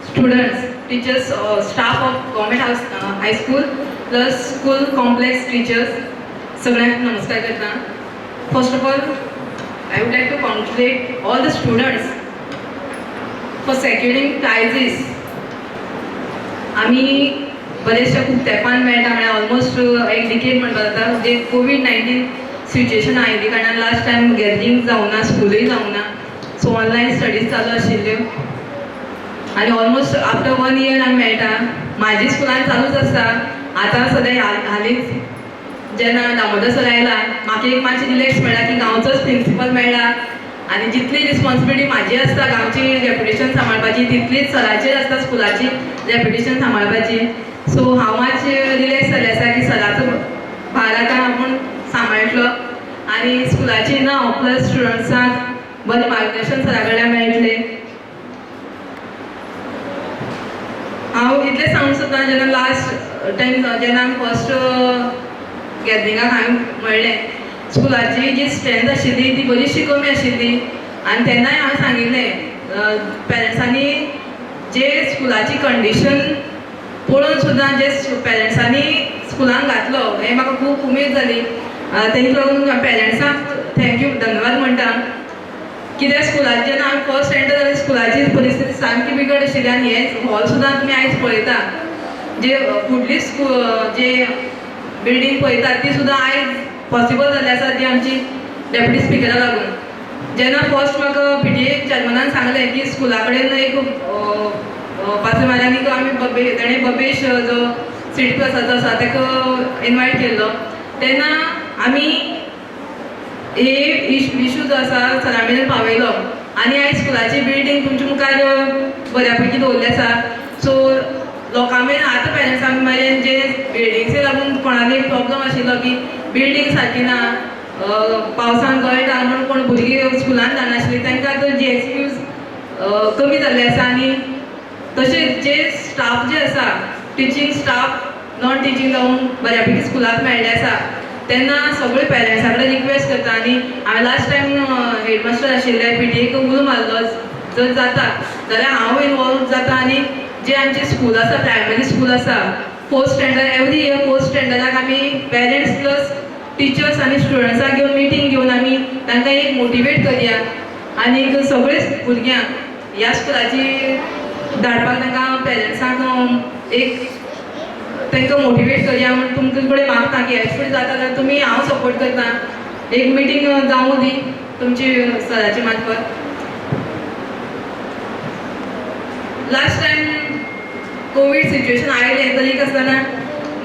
students, teachers, staff of Government High School plus School Complex teachers, सगळ्यांक नमस्कार करता. First of all, I would like to congratulate all the students for securing prizes. आम्ही बरेचशा खूप तेंपान मेळटा म्हळ्यार almost एक decade म्हणटा जाता. जे कोविड-19 सिच्युएशन आयिल्ले कारणान लास्ट टायम गॅदरिंग जावना, स्कुलूय जावना, सो ऑनलायन स्टडीज चालू आशिल्ल्यो आनी ऑलमोस्ट आफ्टर 1 year आमी मेळटा. म्हाजी स्कुलान चालूच आसा. आतां सद्या हालींच जेन्ना दामोदर सर आयला म्हाका एक मातशें रिलॅक्स मेळ्ळा की गांवचोच प्रिंसिपल मेळ्ळा आनी जितली रिस्पॉन्सिबिलिटी म्हाजी आसता गांवची रेप्युटेशन सांबाळपाची तितलीच सराचेर आसता स्कुलाची रेप्युटेशन सांबाळपाची. सो हांव मातशें रिलॅक्स जालें आसा की सराचो भार आतां आपूण सांबाळटलो आनी स्कुलाची नांव प्लस स्टुडंट्सांक बरें मार्गदर्शन सरा कडल्यान मेळटलें. हांव इतलें सांगूंक सोदतां जेन्ना लास्ट टायम जेन्ना आमी फर्स्ट गॅदरिंगाक हांवें म्हणलें स्कुलाची जी स्ट्रेंथ आशिल्ली ती बरीचशी कमी आशिल्ली आनी तेन्नाय हांवें सांगिल्लें पेरंट्सांनी जे स्कुलाची कंडिशन पळोवन सुद्दां जे पेरंट्सांनी स्कुलान घातलो हें म्हाका खूब उमेद जाली. तेका लागून पेरंट्सांक थँक्यू धन्यवाद म्हणटा. कित्याक स्कुलाची जेन्ना हांवें फर्स्ट एंटर जालें स्कुलाची परिस्थिती सामकी बिकट आशिल्ली आनी हें हॉल सुद्दां तुमी आयज पळयता. जे फुडली जे बिल्डींग पळयतात ती सुद्दां आयज पॉसिबल जाल्ली आसा ती आमची डेप्युटी स्पिकरा लागून. जेन्ना फर्स्ट म्हाका PTA चॅरमनान सांगलें की स्कुला कडेन एक पासमाऱ्यांनी आमी ताणें बबेश जो सिटी प्लसाचो आसा ताका इनवायट केल्लो तेन्ना आमी हे इशू जो आसा सरा मेरेन पावयलो आनी आयज स्कुलाची बिल्डींग तुमच्या मुखार बऱ्या पैकी दवरली आसा. सो लोकां मेरेन आतां पेरंट्सां मेरेन जे बिल्डिंग्से लागून कोणाली प्रॉब्लम आशिल्लो की बिल्डींग सारकी ना, पावसान गळटा म्हणून कोण भुरगीं स्कुलान जानाशिल्लीं तांकां आतां जी एक्सक्यूज कमी जाल्ली आसा. आनी तशेंच जे स्टाफ जे आसा टिचींग स्टाफ नॉन टिचींग जावन बऱ्या पैकी स्कुलाक मेळ्ळे आसा तेन्ना सगळे पेरंट्सां कडेन रिक्वेस्ट करता. आनी हांवें लास्ट टायम हेडमास्टर आशिल्ले PTAक उलो मारलो जर जाता जाल्यार हांव इनवॉल्व जाता आनी जे आमचे स्कूल आसा प्रायमरी स्कूल आसा 4th standard every year 4th स्टँडर्डाक आमी पेरंट्स प्लस टिचर्स आनी स्टुडंट्सांक घेवन मिटींग घेवन आमी तांकां एक मोटिवेट करया आनी सगळे भुरग्यांक ह्या स्कुलाची धाडपाक तांकां पेरंट्सांक एक तांकां मोटिवेट करया म्हूण तुमचे कडेन मागता की एक्चुअली जाता जाल्यार तुमी हांव सपोर्ट करता. एक मिटींग जावं दी तुमची सराचे मार्फत. लास्ट टायम कोवीड सिच्युएशन आयलें तरी आसतना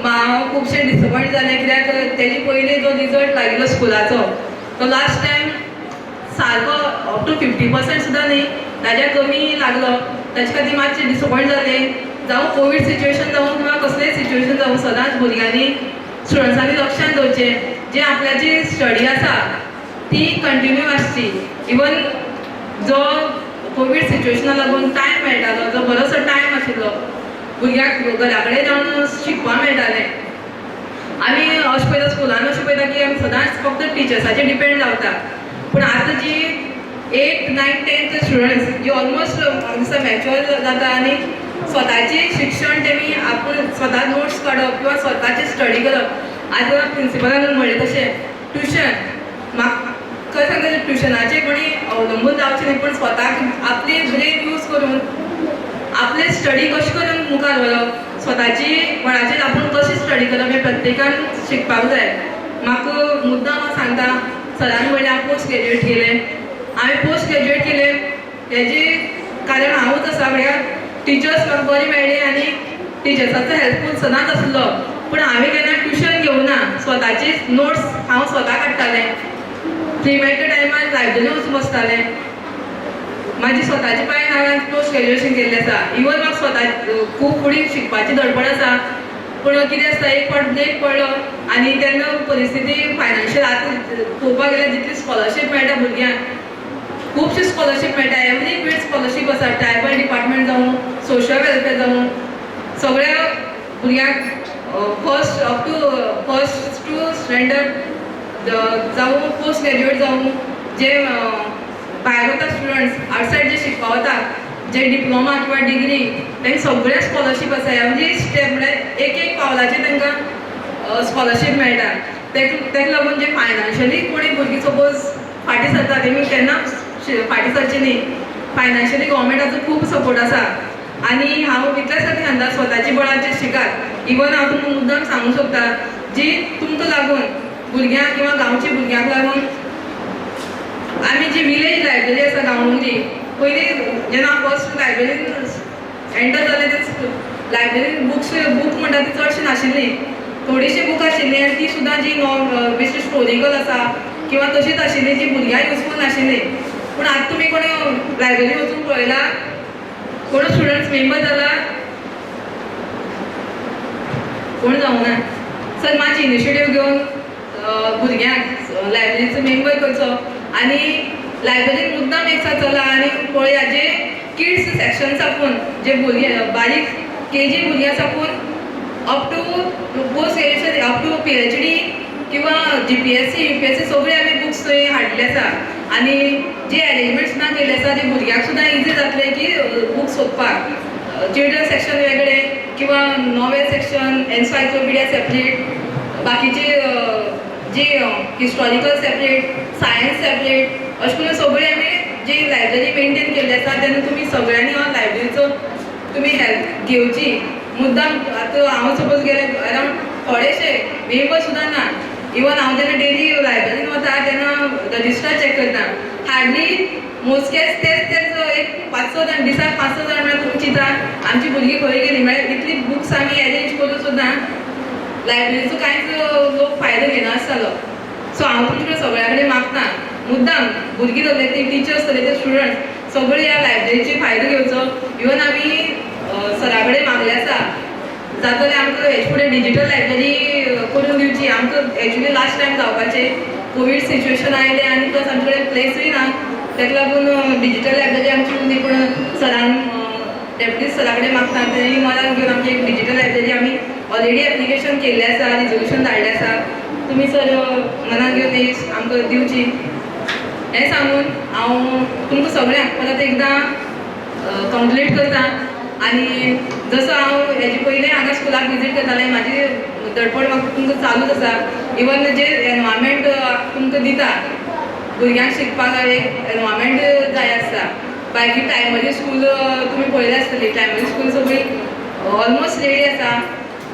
हांव खुबशें डिसअपॉयंट जालें कित्याक तेजे पयलीं जो रिजल्ट लागिल्लो स्कुलाचो तो लास्ट टायम सारको अप टू 50% सुद्दां न्ही ताज्या कमी लागलो. ताचे खातीर मातशें डिसअपॉयंट जालें. जावं कोवीड सिच्युएशन जावं किंवा कसलेंय सिच्युएशन जावं सदांच भुरग्यांनी स्टुडंट्सांनी लक्षांत दवरचें जे आपल्याची स्टडी आसा ती कंटिन्यू आसची. इवन जो कोवीड सिच्युएशना लागून टायम मेळटालो जो बरोसो टायम आशिल्लो भुरग्यांक घरा कडेन जावन शिकपाक मेळटालें. आमी अशें पळयता स्कुलान अशें पळयता की आमी सदांच फक्त टिचर्साचेर डिपेंड रावता. पूण आतां जी 8th 9th 10th स्टुडंट्स जे ऑलमोस्ट दिसता मॅच्युअर जाता आनी स्वताचें शिक्षण तेमी आपूण स्वता नोट्स काडप किंवा स्वताचें स्टडी करप. आतां प्रिंसिपलान म्हणलें तशें ट्युशन म्हाका सांगता ट्युशनाचे कोणी अवलंबून जावचें न्ही पूण स्वताक आपली ब्रेन यूज करून आपले स्टडी कशें करून मुखार व्हरप स्वताची कोणाचेर आपूण कशें स्टडी करप हें प्रत्येकान शिकपाक जाय म्हाका मुद्दाम हांव सांगता सरान म्हणलें हांव पोस्ट ग्रॅज्युएट केलें हांवें पोस्ट ग्रॅज्युएट केलें हेजें कारण हांवूच आसा म्हळ्यार टिचर्स म्हाका बरी मेळ्ळी आनी टिचर्साचो हेल्पफूल सदांच आसलो पूण हांवें केन्ना ट्युशन घेवना स्वताची नोट्स हांव स्वता काडटालें फ्री मेळटा टायमार लायब्ररीन वचून बसतालें म्हाजी स्वताची पांयान हांवें पोस्ट ग्रॅज्युएशन केल्लें आसा इवन म्हाका स्वता खूब फुडें शिकपाची धडपड आसा पूण कितें आसता एक फावट ब्रेक पडलो आनी तेन्ना परिस्थिती फायनान्शियल आतां पळोवपाक गेल्यार जितली स्कॉलरशीप मेळटा भुरग्यांक खुबशी स्कॉलरशीप मेळटा एवरी ग्रेड स्कॉलरशीप आसा ट्रायबल डिपार्टमेंट जावं सोशल वेलफेअर जावं सगळ्या भुरग्यांक फर्स्ट टू स्टँडर्ड जावं पोस्ट ग्रॅज्युएट जावं जे भायर वता स्टुडंट्स आवटसायड जे शिकपा वता जे डिप्लोमा किंवा डिग्री तांकां सगळ्या स्कॉलरशीप आसा एवरी स्टेप म्हळ्यार एक पावलाचेर तांकां स्कॉलरशीप मेळटा ताका लागून जे फायनान्शियली कोणी भुरगीं सपोज फाटीं सरता तेमी केन्ना फाटीं सरचें न्ही फायनान्शियली गोवोरमेंटाचो खूब सपोर्ट आसा आनी हांव इतलेंच खातीर सांगता स्वताची बळाचेर शिकात इवन हांव तुमकां मुद्दाम सांगूंक सोदता जी तुमकां लागून भुरग्यांक किंवा गांवच्या भुरग्यांक लागून आमी जी विलेज लायब्ररी आसा गांवडोंगरी पयलीं जेन्ना हांव फर्स्ट लायब्ररीन एंटर जालें ते लायब्ररीन बूक म्हणटा ती चडशी नाशिल्ली थोडीशी बूक आशिल्ली आनी ती सुद्दां जी बेश्टी स्टोरिकल आसा किंवा तशीच आशिल्ली जी भुरग्यांक युजफूल नाशिल्ली पूण आतां तुमी कोणी लायब्ररी वचून पळयला कोण स्टुडंट्स मेंबर जाला कोण जावं ना सर मातशी इनिशिएटीव घेवन भुरग्यांक लायब्ररीचो मेंबर करचो आनी लायब्ररीन मुद्दाम एक दिसा चला आनी पळया जे किड्स सेक्शन साकून जे भुरगे बारीक केजी भुरग्यां साकून up to post graduation up to PhD किंवा GPSC UPSC सगळे आमी बुक्स थंय हाडले आसा आनी जे अरेंजमेंट्स ना केले आसा ते भुरग्यांक सुद्दां इजी जातले की बुक सोदपाक चिल्ड्रन सेक्शन वेगळे किंवा नॉवेल सेक्शन एन्सायक्लोपिडिया सेपरेट बाकीचे जी हिस्टॉरिकल सेपरेट सायन्स सेपरेट अशें करून सगळे आमी जी लायब्ररी मेंटेन केल्ली आसा तेन्ना तुमी सगळ्यांनी हो लायब्ररीचो तुमी हेल्प घेवची मुद्दाम आतां हांव सपोज गेले अरावंड थोडेशे मेंबर सुद्दां ना इवन हांव जेन्ना डेली लायब्ररीन वता तेन्ना रजिस्टर चॅक करता हार्डली मोजकेच तेच एक 5-6 जाण दिसाक 5-6 जाण म्हळ्यार तुमी चिंता आमची भुरगीं खंय गेलीं म्हळ्यार इतली बुक्स आमी अरेंज करून सुद्दां लायब्ररीचो कांयच लोक फायदो घेनासतालो सो हांव तुमचे कडेन सगळ्या कडेन मागता मुद्दाम भुरगीं जाले ते टिचर्स जाले ते स्टुडंट्स सगळे ह्या लायब्ररीचे फायदो घेवचो इवन आमी सरा कडेन मागले आसा जाता जाल्यार आमकां हेजे फुडें डिजिटल लायब्ररी करून दिवची आमकां एक्चुली लास्ट टायम जावपाचें कोवीड सिच्युएशन आयलें आनी प्लस आमचे कडेन प्लेसूय ना ताका लागून डिजिटल लायब्ररी आमची उरली पूण सरान डेप्युटी सरा कडेन मागता तेणी मनान घेवन आमची एक डिजिटल लायब्ररी आमी ऑलरेडी एप्लिकेशन केल्लें आसा रिजोल्युशन धाडलें आसा तुमी सर मनान घेवन ती आमकां दिवची हें सांगून हांव तुमकां सगळ्यांक परत एकदां कंप्लीट करता आनी जसो हांव हेजे पयलें हांगा स्कुलाक विजीट करतालें म्हाजी धडपड म्हाका तुमकां चालूच आसा इवन जे एनवायरमेंट तुमकां दिता भुरग्यांक शिकपाक एक एनवायरमेंट जाय आसता बाकी प्रायमरी स्कूल तुमी पळयलें आसतली प्रायमरी स्कूल सगळी ऑलमोस्ट रेडी आसा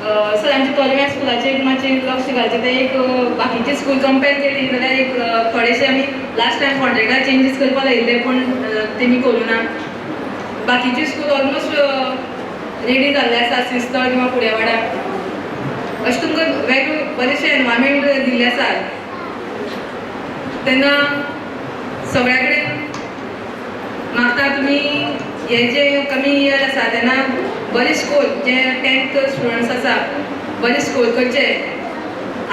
सर आमच्या कॉलेज स्कुलाचेर एक मातशें लक्ष घालचें तें एक बाकीची स्कूल कंपेर केली जाल्यार एक थोडेशे आमी लास्ट टायम कॉन्ट्रेक्टार चेंजीस करपाक लायिल्ले पूण तेमी करूं ना बाकीची स्कूल ऑलमोस्ट रेडी जाल्ले आसा सिस्तर किंवा फुडें वाडा अशें तुमकां वेगळे बरेचशे एनवायरमेंट दिल्ले आसा तेन्ना सगळ्या कडेन मागता तुमी हे जे कमी इयर आसा तेन्ना बरे स्कोर जे 10th स्टुडंट्स आसा बरे स्कोर करचे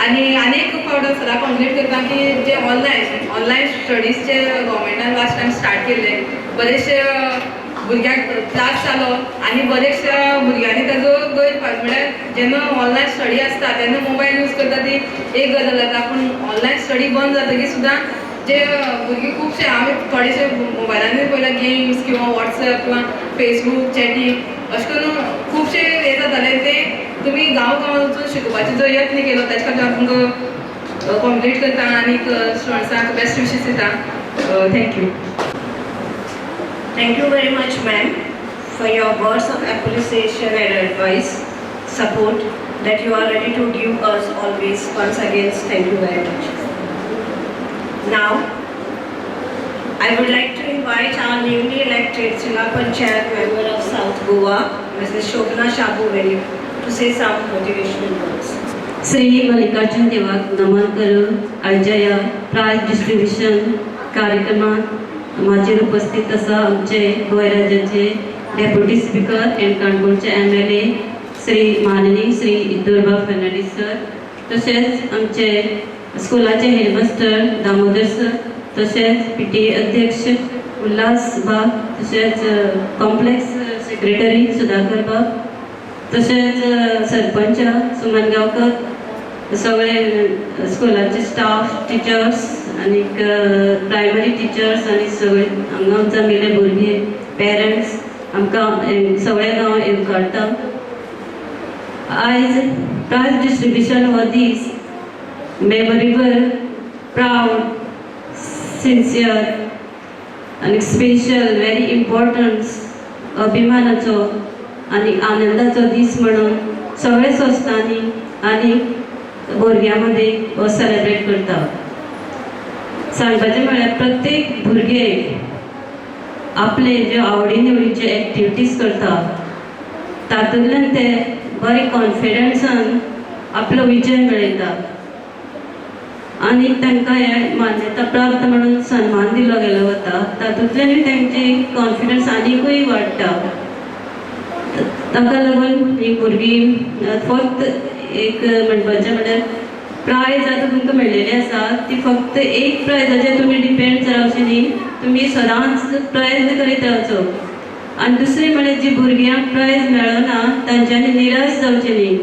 आनी एक फावट सरा कंप्लीट करता की जे ऑनलायन स्टडीज जे गव्हर्मेंटान लास्ट टायम स्टार्ट केल्ले बरेचशे भुरग्यांक त्रास जालो आनी बरेचशा भुरग्यांनी ताजो गैरफायदो म्हळ्यार जेन्ना ऑनलायन स्टडी आसता तेन्ना मोबायल यूज करता ती एक गजाल जाता पूण ऑनलायन स्टडी बंद जातकीर सुद्दां जे भुरगीं खुबशे हांवें थोडेशे मोबायलांनी पळयला गेम्स किंवा वॉट्सएप किंवा फेसबूक चॅटींग अशें करून खुबशे हे जाताले ते तुमी गांव गांवांत वचून शिकोवपाचो जो यत्न केलो ताचे खातीर हांव तुमकां कंप्लीट करता आणि स्टुडंट्सांक बेस्ट विशीस दिता. Thank you. Thank you very much, ma'am, for your words of appreciation and advice, support that you are ready to give us always. Once again, thank you very much. Now, I would like to invite our newly elected Jilla Panchayat member of South Goa, Mrs. Shobna Shabuveli, to say some motivational words. Shri Mallikarjun देवाक नमन करून आजच्या या price distribution कार्यक्रमात माझे उपस्थित आसा आमचे गोंय राज्याचे डेप्युटी स्पीकर एंड काणकोणचे MLA श्री माननीय श्री इंदुरबा फर्नांडीस सर, तशेंच आमचे स्कुलाचे हेडमास्टर दामोदर सर, तशेंच PTA अध्यक्ष उल्हास बाग, तशेंच कॉम्प्लेक्स सेक्रेटरी सुधाकर बाग, तशेंच सरपंच सुमन गांवकर, सगळे स्कुलाचे स्टाफ, टिचर्स आनी प्रायमरी टिचर्स आनी सगळे हांगा आमचे भुरगे, पेरंट्स आमकां सगळे गांव येवकारता. आयज प्राइज डिस्ट्रीब्युशन हो दीस मेमोरेबल, प्राउड, सिन्सियर आनी स्पेशल, व्हेरी इम्पॉर्टंट, अभिमानाचो आनी आनंदाचो दीस म्हणून सगळे संस्थांनी आनी भुरग्यां मदीं हो सेलेब्रेट करता. सांगपाचें म्हळ्यार प्रत्येक भुरगे आपले जे आवडी निवडीचे एक्टिविटीज करता, तातूंतल्यान ते बरे कॉन्फिडन्सान आपलो विजय मेळयता आनी तांकां हे मान्यता प्राप्त म्हणून सन्मान दिलो गेलो वता. तातूंतल्यानूय तांची कॉन्फिडन्स आनीकूय वाडटा. ताका लागून ही भुरगीं फक्त एक म्हणपाचें म्हळ्यार प्रायज आतां तुमकां मेळिल्ली आसा ती फक्त एक प्रायजाचेर तुमी डिपेंड रावचे न्ही, तुमी सदांच प्रयत्न करीत रावचो. आनी दुसरें म्हळ्यार जी भुरग्यांक प्रायज मेळना तांच्यांनी निराश जावचें न्ही,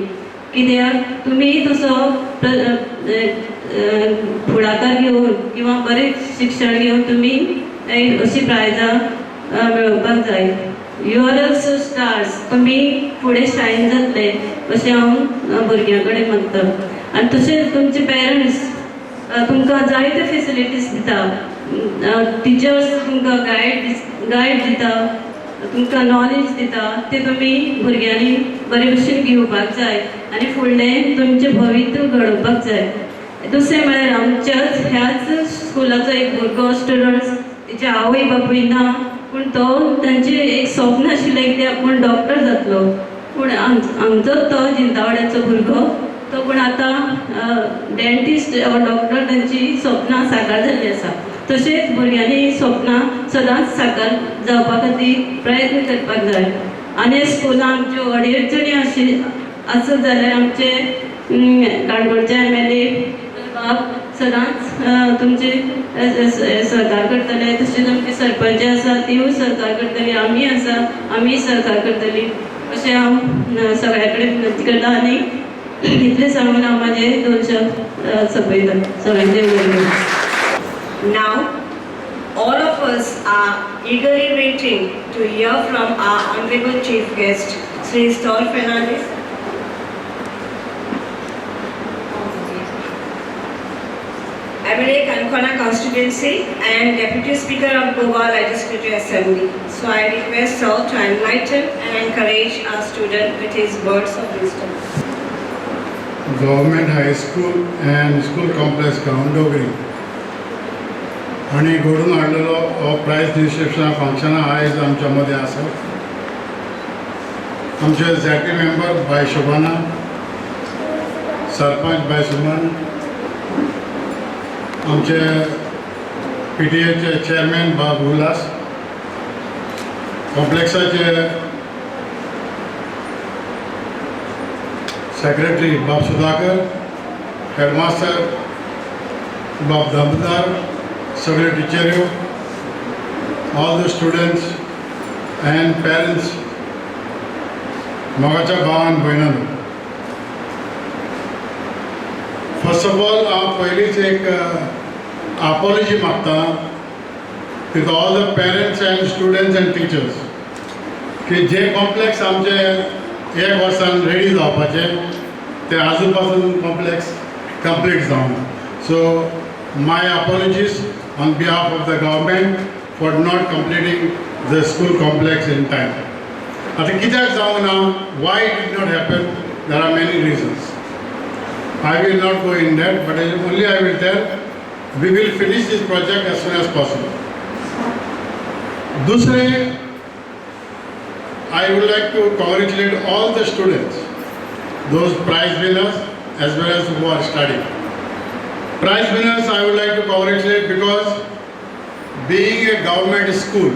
कित्याक तुमी तसो फुडाकार घेवन किंवा बरें शिक्षण घेवन तुमी अशी प्रायजां मेळोवपाक जाय. यू आर ऑल्सो स्टार्स, तुमी फुडें शायन जातले अशें हांव भुरग्यां कडेन म्हणटा. आनी तशेंच तुमचे पेरंट्स तुमकां जायत्यो फेसिलिटीज दिता, टिचर्स तुमकां गायड दिता, तुमकां नॉलेज दिता, ते तुमी भुरग्यांनी बरे भशेन घेवपाक जाय आनी फुडलें तुमचें भवित्य घडोवपाक जाय. दुसरें म्हळ्यार आमच्याच ह्याच स्कुलाचो एक भुरगो स्टुडंट्स, तेचे आवय बापूय ना, पूण तो तांचें एक स्वप्न आशिल्लें की आपूण डॉक्टर जातलो. पूण आमचो तो जिंदावाड्याचो भुरगो तो पूण आतां डेंटिस्ट वा डॉक्टर तांची स्वप्नां साकार जाल्लीं आसा. तशेंच भुरग्यांनी स्वप्नां सदांच साकार जावपा खातीर प्रयत्न करपाक जाय. आनी स्कुलां आमच्यो अडचणी आसत जाल्यार आमचे काणकोणचे MLA बाब सदांच तुमचे सहकार करतले. तशेंच आमचे सरपंच आसा तीवूय सहकार करतली, आमी आसा आमी सहकार करतली अशें हांव सगळ्या कडेन विनंती करता. आनी इतलें सांगून हांव म्हाजें 2 शब्द सोंपयता. सगळ्यांक देव बरें करूं. Now, all of us are eagerly waiting to hear from our honorable chief guest, Sri Stol Fernandes. MLA Kankona Constituency and Deputy Speaker of Goa Legislative Assembly. So I request all to enlighten and encourage our student with his words of wisdom. Government High School and School Complex गांवडोगरी आणि घडून हाडलेलो हो prize distribution function आयज आमच्या मदीं आसा. आमचे ZP member बाय शोभाना, सरपंच बाय सुमन, आमचे PTAचे चेअरमॅन बाब उल्हास, कॉम्प्लेक्साचे सेक्रेटरी बाब सुधाकर, हेडमास्टर बाब दामोदर, सगळे टिचऱ्यो, all the students and parents, मोगाच्या भावान भयणांनो, फर्स्ट ऑफ ऑल हांव पयलींच एक अपॉलॉजी मागता with all the parents and students and teachers की जे कॉम्प्लेक्स आमचे 1 वर्सान रेडी जावपाचे ते आजून पासून कॉम्प्लेक्स कंप्लीट जावना. So my apologies on behalf of the government for not completing the school complex in time. आता कित्याक जावना, why it did not happen, there are many reasons. I will not go in that, but only I will tell, we will finish this project as soon as possible. दूसरे, I would like to congratulate all the students, those prize winners as well as who are studying. Prize winners I would like to congratulate because being a government school,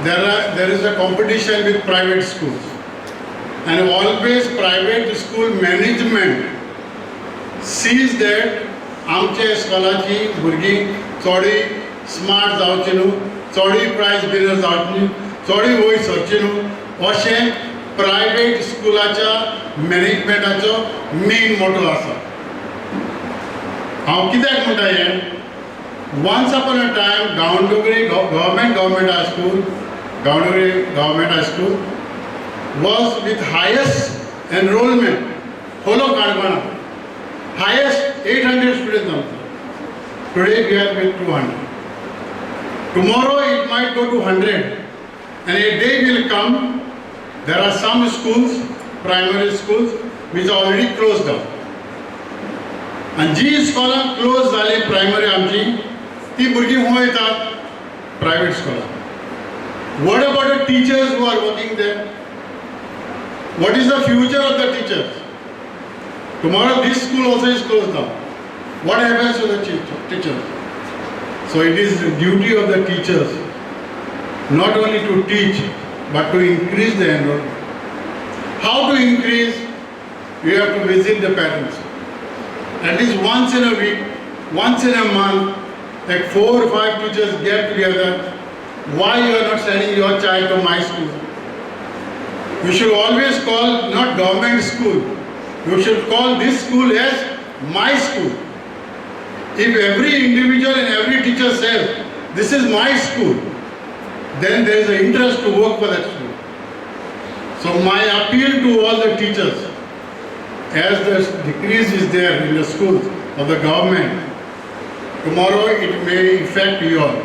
there is a competition with private schools, and always private school management sees that आमच्या स्कॉलाची भुरगीं चोडी smart जावची न्हू, चोडी prize winner जावची न्हू, चोडी वयर सरची न्हू, अशें private स्कुलाच्या मॅनेजमेंटाचो main motto आसा. हांव कित्याक म्हणटा हें, once upon a time Gaondongri government high school, Gaondongri government high school was with highest enrollment, whole of Kankana, highest 800 students. Today we are with 200. Tomorrow it might go to 100, and a day will come, there are some schools, primary schools, which are already closed down. And जी स्कॉलां close जाली primary आमची, ती भुरगीं खंय वयतात? Private स्कॉलां. What about the teachers who are working there? What is the future of the teachers? Tomorrow this school also is closed down. What happens to the teachers? So it is the duty of the teachers not only to teach but to increase the enrollment. How to increase? You have to visit the parents. At least once in a week, once in a month, like 4 or 5 teachers get together. Why you are not sending your child to my school? You should always call not government school. You should call this school as my school. If every individual and every teacher says, this is my school, then there is an interest to work for that school. So my appeal to all the teachers, as the decrease is there in the schools of the government, tomorrow it may affect you all.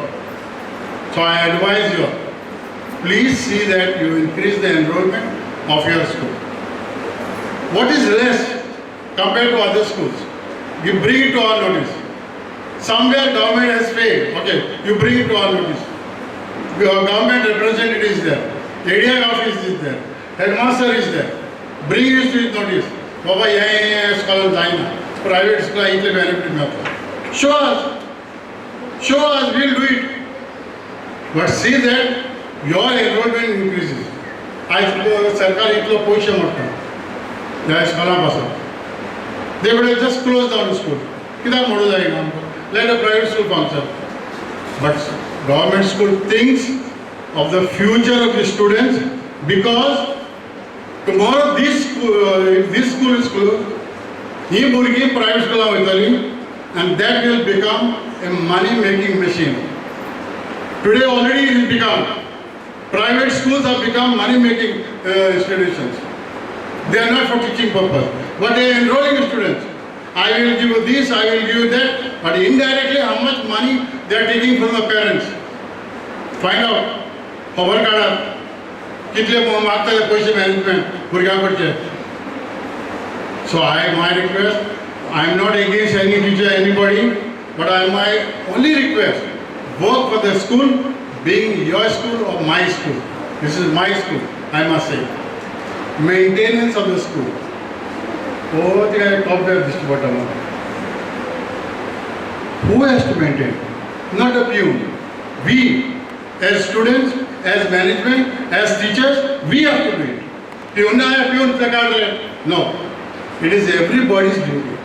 So I advise you all, please see that you increase the enrollment of your school. What is less compared to other schools? You bring it to our notice. Somewhere government has failed. Okay, you bring it to our notice. Your government representative is there. ADI office is there. Headmaster is there. Bring it to his notice. Baba, yeah, scholar zaina. Private school itle benefit meeta. Show us. Show us. We'll do it. But see that your enrollment increases. आज सरकार इतलो पयशे मोडटा ह्या स्कूलां पासून. They would have just closed down the school. कित्याक मोडूं जायना आमकां? Let a private school function. But government school thinks of the future of the students, because tomorrow this school is closed, ही भुरगीं private school वयतली, and that will become a money making machine. Today already it has become. Private schools have become money making institutions. They are not for teaching purpose, but they are enrolling students. I will give you this, I will give you that, but indirectly how much money they are taking from the parents. Find out. खबर काढा कितले मागता ते पैसे management भुरग्यांकडचे. So my request, I am not against any teacher, anybody, but my only request, work for the school, being your school or my school. This is my school, I must say. Maintenance of the school. Oh, the top there, this bottom. Who has to maintain? Not the peon. We, as students, as management, as teachers, we have to do it. Peon no. It is everybody's duty.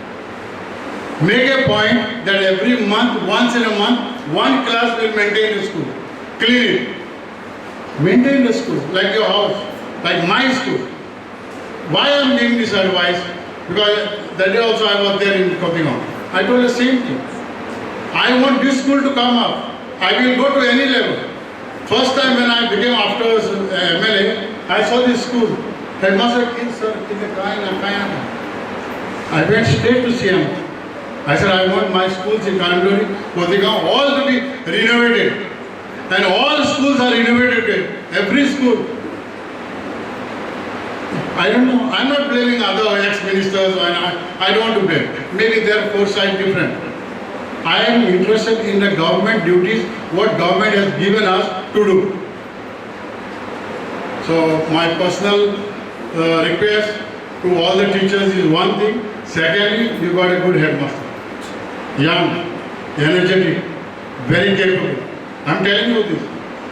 Make a point that every month, once in a month, one class will maintain the school. Clean it. Maintain the school, like your house, like my school. Why I am giving this advice? Because that day also I was there in Kopingon. I told the same thing. I want this school to come up. I will go to any level. First time when I became after MLA, I saw this school. Headmaster, sir, I went straight to CM. I said, I want my schools in Kanaguri, Kothigam, all to be renovated. And all schools are renovated, every school. I don't know, I'm not blaming other ex-ministers, I don't want to blame. Maybe their foresight different. I am interested in the government duties, what government has given us to do. So my personal request to all the teachers is one thing. Secondly, you got a good headmaster. Young, energetic, very capable. I'm telling you this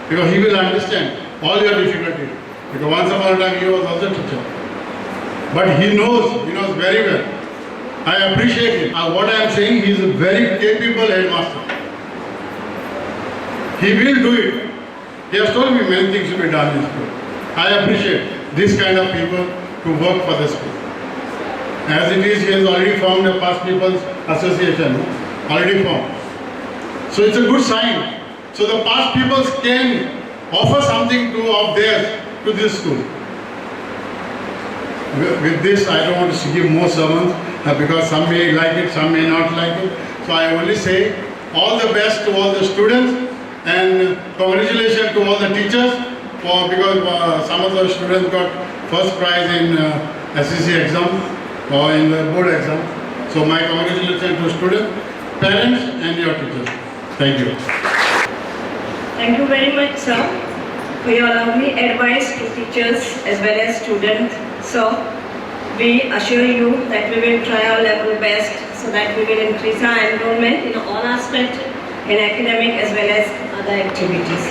because he will understand all your difficulties. Because once upon a time he was also a teacher. But he knows very well. I appreciate him. What I am saying, he is a very capable headmaster. He will do it. He has told me many things to be done in school. I appreciate this kind of people to work for the school. As it is, he has already formed a Past People's Association, already formed. So it's a good sign. So the past peoples can offer something of theirs to this school. With this, I don't want to give more sermons because some may like it, some may not like it. So I only say all the best to all the students and congratulations to all the teachers because some of the students got first prize in SEC exam or in the board exam. So my congratulations to students, parents and your teachers. Thank you. Thank you very much, sir, for your lovely advice to teachers as well as students. So, we assure you that we will try our level best so that we will increase our enrollment in all aspects, in academic as well as other activities.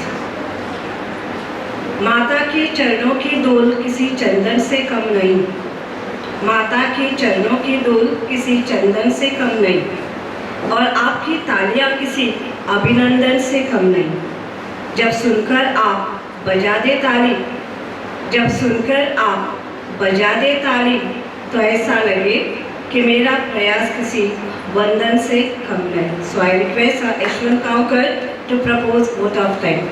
माता के चरणों की धूल किसी चंदन से कम नहीं, माता के चरणों की धूल किसी चंदन से कम नहीं, और आपकी तालियां किसी अभिनंदन से कम नहीं। जब सुनकर आप बजा दे ताली, जब सुनकर आप बजा दे ताली, तो ऐसा लगे कि मेरा प्रयास किसी वंदन से कम नहीं। So I request Ashwin Kaukar to propose vote of thanks.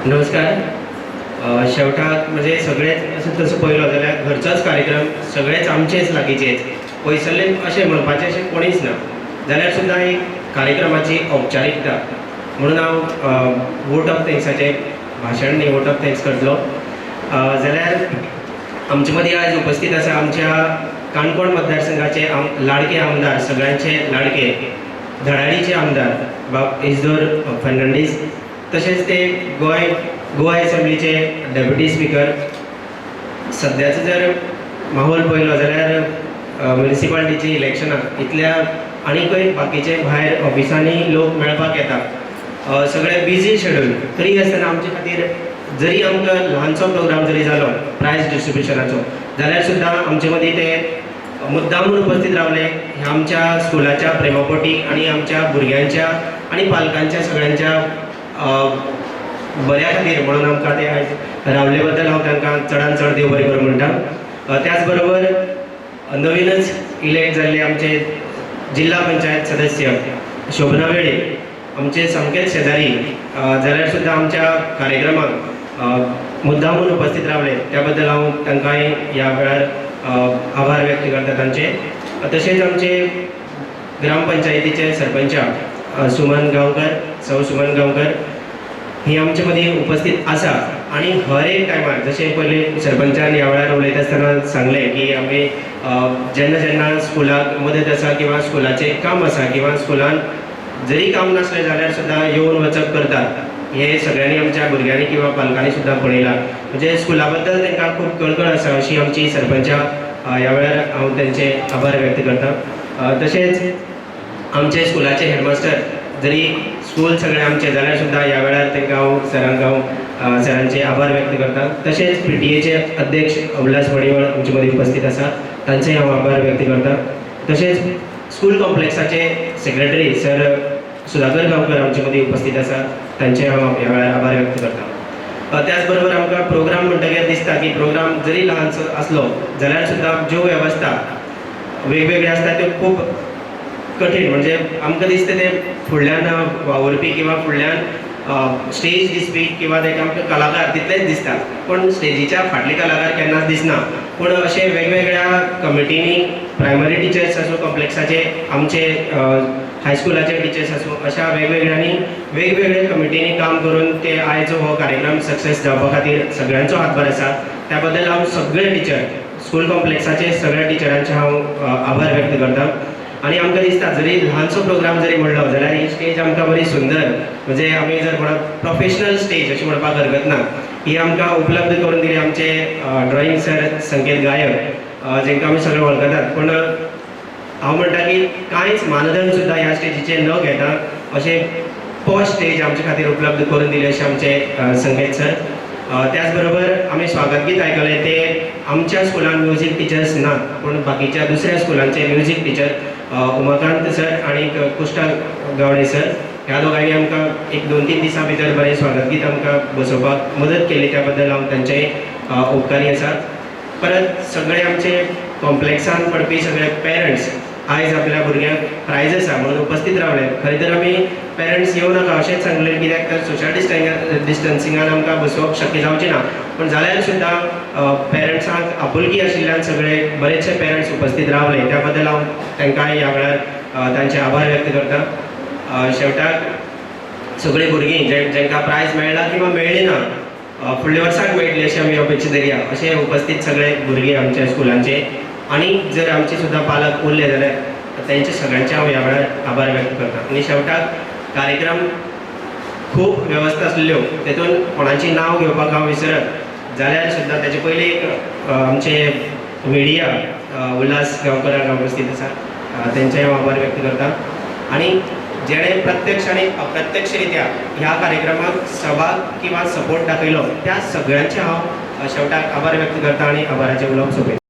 नमस्कार. शेवटाक म्हणजे सगळेच असं तसं पळयलो जाल्यार घरचोच कार्यक्रम सगळेच आमचेच लागींचेच पयसल्ले अशें म्हणपाचें अशें कोणीच ना जाल्यार सुद्दां एक कार्यक्रमाची औपचारिकता म्हणून हांव वोट ऑफ थँक्साचें भाशण न्ही वोट ऑफ थँक्स करतलो. जाल्यार आमचे मदीं आयज उपस्थित आसा आमच्या काणकोण मतदारसंघाचे लाडके आमदार, सगळ्यांचे लाडके धडाडीचे आमदार इजदोर फर्नांडीस, तशेंच ते गोवा असेंब्लीचे डेप्युटी स्पीकर. सद्याचो जर माहोल पळयलो जाल्यार म्युनिसिपालिटीची इलेक्शनां इतल्या आनीकय बाकीचे भायर ऑफिसांनी लोक मेळपाक येतात. सगळे बिजी शेड्यूल तरी आसतना आमचे खातीर जरी आमकां ल्हानसो प्रोग्राम जरी जालो प्रायज डिस्ट्रिब्युशनाचो जाल्यार सुद्दां आमचे मदीं ते मुद्दामून उपस्थित रावले ह्या आमच्या स्कुलाच्या प्रेमापोटी आनी आमच्या भुरग्यांच्या आनी पालकांच्या सगळ्यांच्या बऱ्या खातीर म्हणून आमकां ते आयज रावले बद्दल हांव तांकां चडांत चड देव बरें करूं म्हणटा. त्याच बरोबर नवीनच इलेक्ट जाल्ले आमचे जिल्हा पंचायत सदस्य शोभना वेळे आमचे सामकेच शेजारी जाल्यार सुद्दां आमच्या कार्यक्रमाक मुद्दामून उपस्थित रावले त्या बद्दल हांव तांकांय ह्या वेळार आभार व्यक्त करता तांचे. तशेंच आमचे ग्रामपंचायतीचे सरपंच सुमन गांवकर, सौ सुमन गांवकर ही आमचे मदीं उपस्थित आसा आनी हर एक टायमार जशें पयलीं सरपंचान ह्या वेळार उलयता आसतना सांगलें की आमी जेन्ना जेन्ना स्कुलाक मदत आसा किंवा स्कुलाचें काम आसा किंवा स्कुलान जरी काम नसलें जाल्यार सुद्दां येवन वचप करतात. हे सगळ्यांनी आमच्या भुरग्यांनी किंवा पालकांनी सुद्दां पळयलां. म्हणजे स्कुला बद्दल तांकां खूब कळकळ आसा अशी आमची सरपंचा ह्या वेळार हांव तांचे आभार व्यक्त करता. तशेंच आमचे स्कुलाचे हेडमास्टर जरी स्कूल सगळे आमचे जाल्यार सुद्दां ह्या वेळार तांकां हांव सरांचे आभार व्यक्त करता. तशेंच PTA अध्यक्ष उल्हास मणिवळ आमचे मदीं उपस्थित आसा तांचेय हांव आभार व्यक्त करता. तशेंच स्कूल कॉम्प्लेक्साचे सेक्रेटरी सर सुधाकर गांवकर आमचे मदीं उपस्थित आसा तांचे हांव ह्या वेळार आभार व्यक्त करता. त्याच बरोबर आमकां प्रोग्राम म्हणटकीर दिसता की प्रोग्राम जरी ल्हानसो आसलो जाल्यार सुद्दां ज्यो वेवस्था वेगवेगळ्यो आसता त्यो खूब कठीण म्हणजे आमकां दिसता ते फुडल्यान वावरपी किंवा फुडल्यान स्टेज दिसपी किंवा ताका आमकां कलाकार तितलेच दिसता पूण स्टेजीच्या फाटले कलाकार केन्नाच दिसना. पूण अशे वेगवेगळ्या कमिटींनी प्रायमरी टिचर्स आसूं कॉम्प्लेक्साचे आमचे हायस्कुलाचे टिचर्स आसूं अशा वेगवेगळ्यांनी वेगवेगळ्या कमिटींनी काम करून ते आयज हो कार्यक्रम सक्सेस जावपा खातीर सगळ्यांचो हातभार आसा. त्या बद्दल हांव सगळे टीचर स्कूल कॉम्प्लेक्साचे सगळ्या टिचरांचे हांव आभार व्यक्त करता. आणि आमकां दिसता जरी ल्हानसो प्रोग्राम जरी म्हणलो जाल्यार ही स्टेज आमकां बरी सुंदर म्हणजे आमी जर कोणाक प्रोफेशनल स्टेज अशें म्हणपाक हरकत ना ही आमकां उपलब्ध करून दिली आमचे ड्रॉइंग सर संकेत गायक जेंकां आमी सगळे वळखतात. पूण हांव म्हणटा की कांयच मानधन सुद्दां ह्या स्टेजीचेर न घेता अशें पॉश स्टेज आमचे खातीर उपलब्ध करून दिले अशें आमचे संकेत सर. त्याच बरोबर आमी स्वागत गीत आयकलें ते आमच्या स्कुलान म्युझिक टिचर्स ना पूण बाकीच्या दुसऱ्या स्कुलांचे म्युझिक टिचर उमाकांत सर आणि कुष्टा गावडे सर ह्या दोगांनी आमकां एक 2-3 दिसां भितर बरें स्वागत गीत आमकां बसोवपाक मदत केली त्या बद्दल हांव तांचे उपकारी आसा. परत सगळे आमचे कॉम्प्लेक्सान पडपी सगळे पेरंट्स आयज आपल्या भुरग्यांक प्रायज आसा म्हणून उपस्थित रावले. खरें तर आमी पेरंट्स येवं नाका अशेंच सांगलें कित्याक तर सोशल डिस्टन्सिंगान आमकां बसोवप शक्य जावचें ना. पण जाल्यार सुद्दां पेरंट्सांक आपुलकी आशिल्ल्यान सगळे बरेचशे पेरंट्स उपस्थित रावले त्या बद्दल हांव तांकां ह्या वेळार तांचे आभार व्यक्त करता. शेवटाक सगळीं भुरगीं जेंकां प्रायज मेळ्ळा किंवा मेळ्ळी ना फुडल्या वर्साक मेळटली अशी आमी अपेक्षा धरया अशें उपस्थित सगळे भुरगे आमच्या स्कुलांचे. आणि जर आमचे सुद्दां पालक उरले जाल्यार तेंचे सगळ्यांचे हांव ह्या वेळार आभार व्यक्त करता. आनी शेवटाक कार्यक्रम खूब वेवस्था आसल्यो तेतून कोणाचें नांव घेवपाक हांव विसरत जाल्यार सुद्दां तेचे पयलीं एक आमचे मिडिया उल्हास गांवकराक उपस्थित आसा तेंचे हांव आभार व्यक्त करता. आनी जेणे प्रत्यक्ष आनी अप्रत्यक्ष रित्या ह्या कार्यक्रमाक सहभाग किंवा सपोर्ट दाखयलो त्या सगळ्यांचे हांव शेवटाक आभार व्यक्त करता आनी आभाराचे उलोवप सोंपयता.